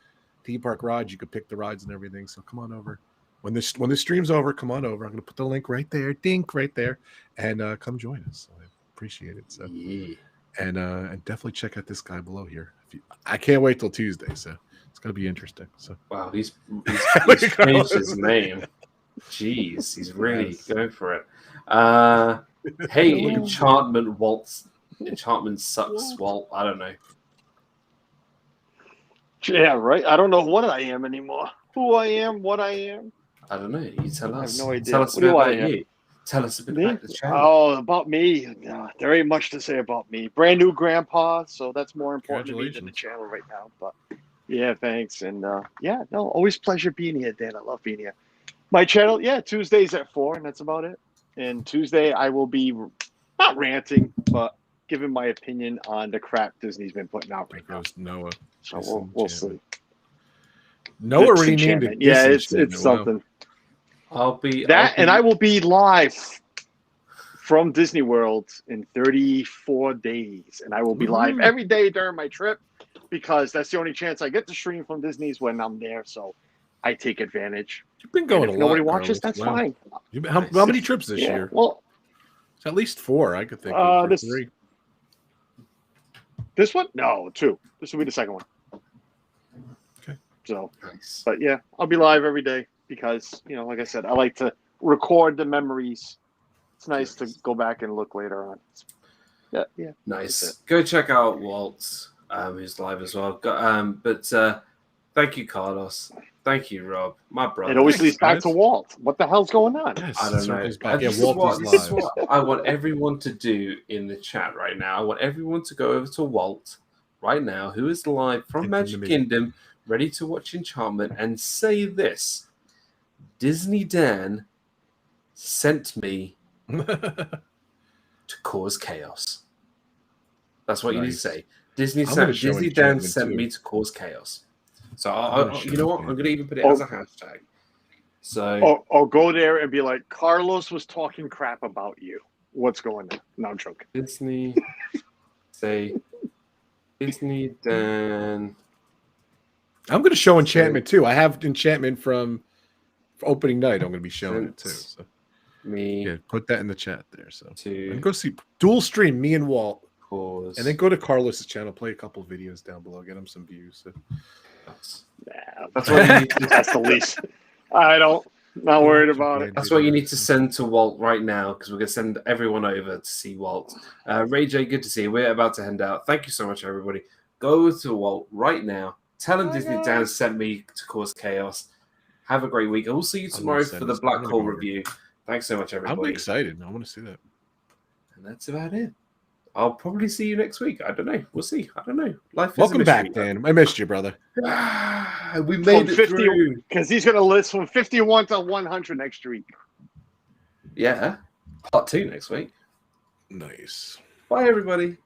theme park rides. You can pick the rides and everything. So come on over. When this stream's over, come on over. I'm going to put the link right there, dink right there, and come join us. I appreciate it. So Yeah. and definitely check out this guy below here. I can't wait till Tuesday. So it's going to be interesting. So Wow, he's changed his name. Jeez, he's really going for it. Hey, Enchantment sucks, Walt. I don't know. Yeah, right. I don't know what I am anymore. Who I am, what I am. I don't know. You tell us. I have no idea. Tell us a What bit do I about have? you. Tell us a bit Me? about the channel. Oh, about me. There ain't much to say about me. Brand new grandpa, so that's more important to me than the channel right now. But yeah, thanks. And always pleasure being here, Dan. I love being here. My channel, Tuesdays at 4, and that's about it. And Tuesday I will be not ranting, but giving my opinion on the crap Disney's been putting out right now. Noah. So we'll see. Noah already named it. Yeah, it's Disenchantment. something. I'll be I will be live from Disney World in 34 days. And I will be live every day during my trip because that's the only chance I get to stream from Disney's when I'm there. So I take advantage. You've been going if a nobody lot, watches, Carlos. that's Wow. fine. How many trips this year? Well, it's at least 4, I could think of. Or 3. This one? No, 2. This will be the second one. Okay. So, Nice. but yeah, I'll be live every day because, like I said, I like to record the memories. It's nice to go back and look later on. Yeah. Nice. Go check out Walt, who's live as well. But thank you, Carlos. Thank you, Rob. My brother. It always leads back guys. to Walt. What the hell's going on? Yes, I don't know. circles back. Yeah, This Walt is is live. what I want everyone to do in the chat right now. I want everyone to go over to Walt right now, who is live from Magic Kingdom, ready to watch Enchantment, and say this: Disney Dan sent me to cause chaos. That's what you need to say. Disney Dan sent me to cause chaos. So you know what? I'm going to even put it as a hashtag. So or go there and be like, Carlos was talking crap about you. What's going on? No, I'm joking. Disney Dan. I'm going to show Enchantment too. I have Enchantment from opening night. I'm going to be showing it too. So put that in the chat there. So and go see dual stream me and Walt. Pause. And then go to Carlos's channel, play a couple videos down below, get him some views. So. That's what you need to. That's the least. Not worried about it. That's what you need to send to Walt right now because we're going to send everyone over to see Walt. Ray J, good to see you. We're about to hand out. Thank you so much, everybody. Go to Walt right now. Tell him Disney Dan sent me to cause chaos. Have a great week. I will see you tomorrow for the Black Hole review. Thanks so much, everybody. I'm excited. I want to see that. And that's about it. I'll probably see you next week. I don't know. We'll see. I don't know. Life. Welcome back, Dan. I missed you, brother. We made it 50 through. Because he's going to list from 51 to 100 next week. Yeah. Part 2 next week. Nice. Bye, everybody.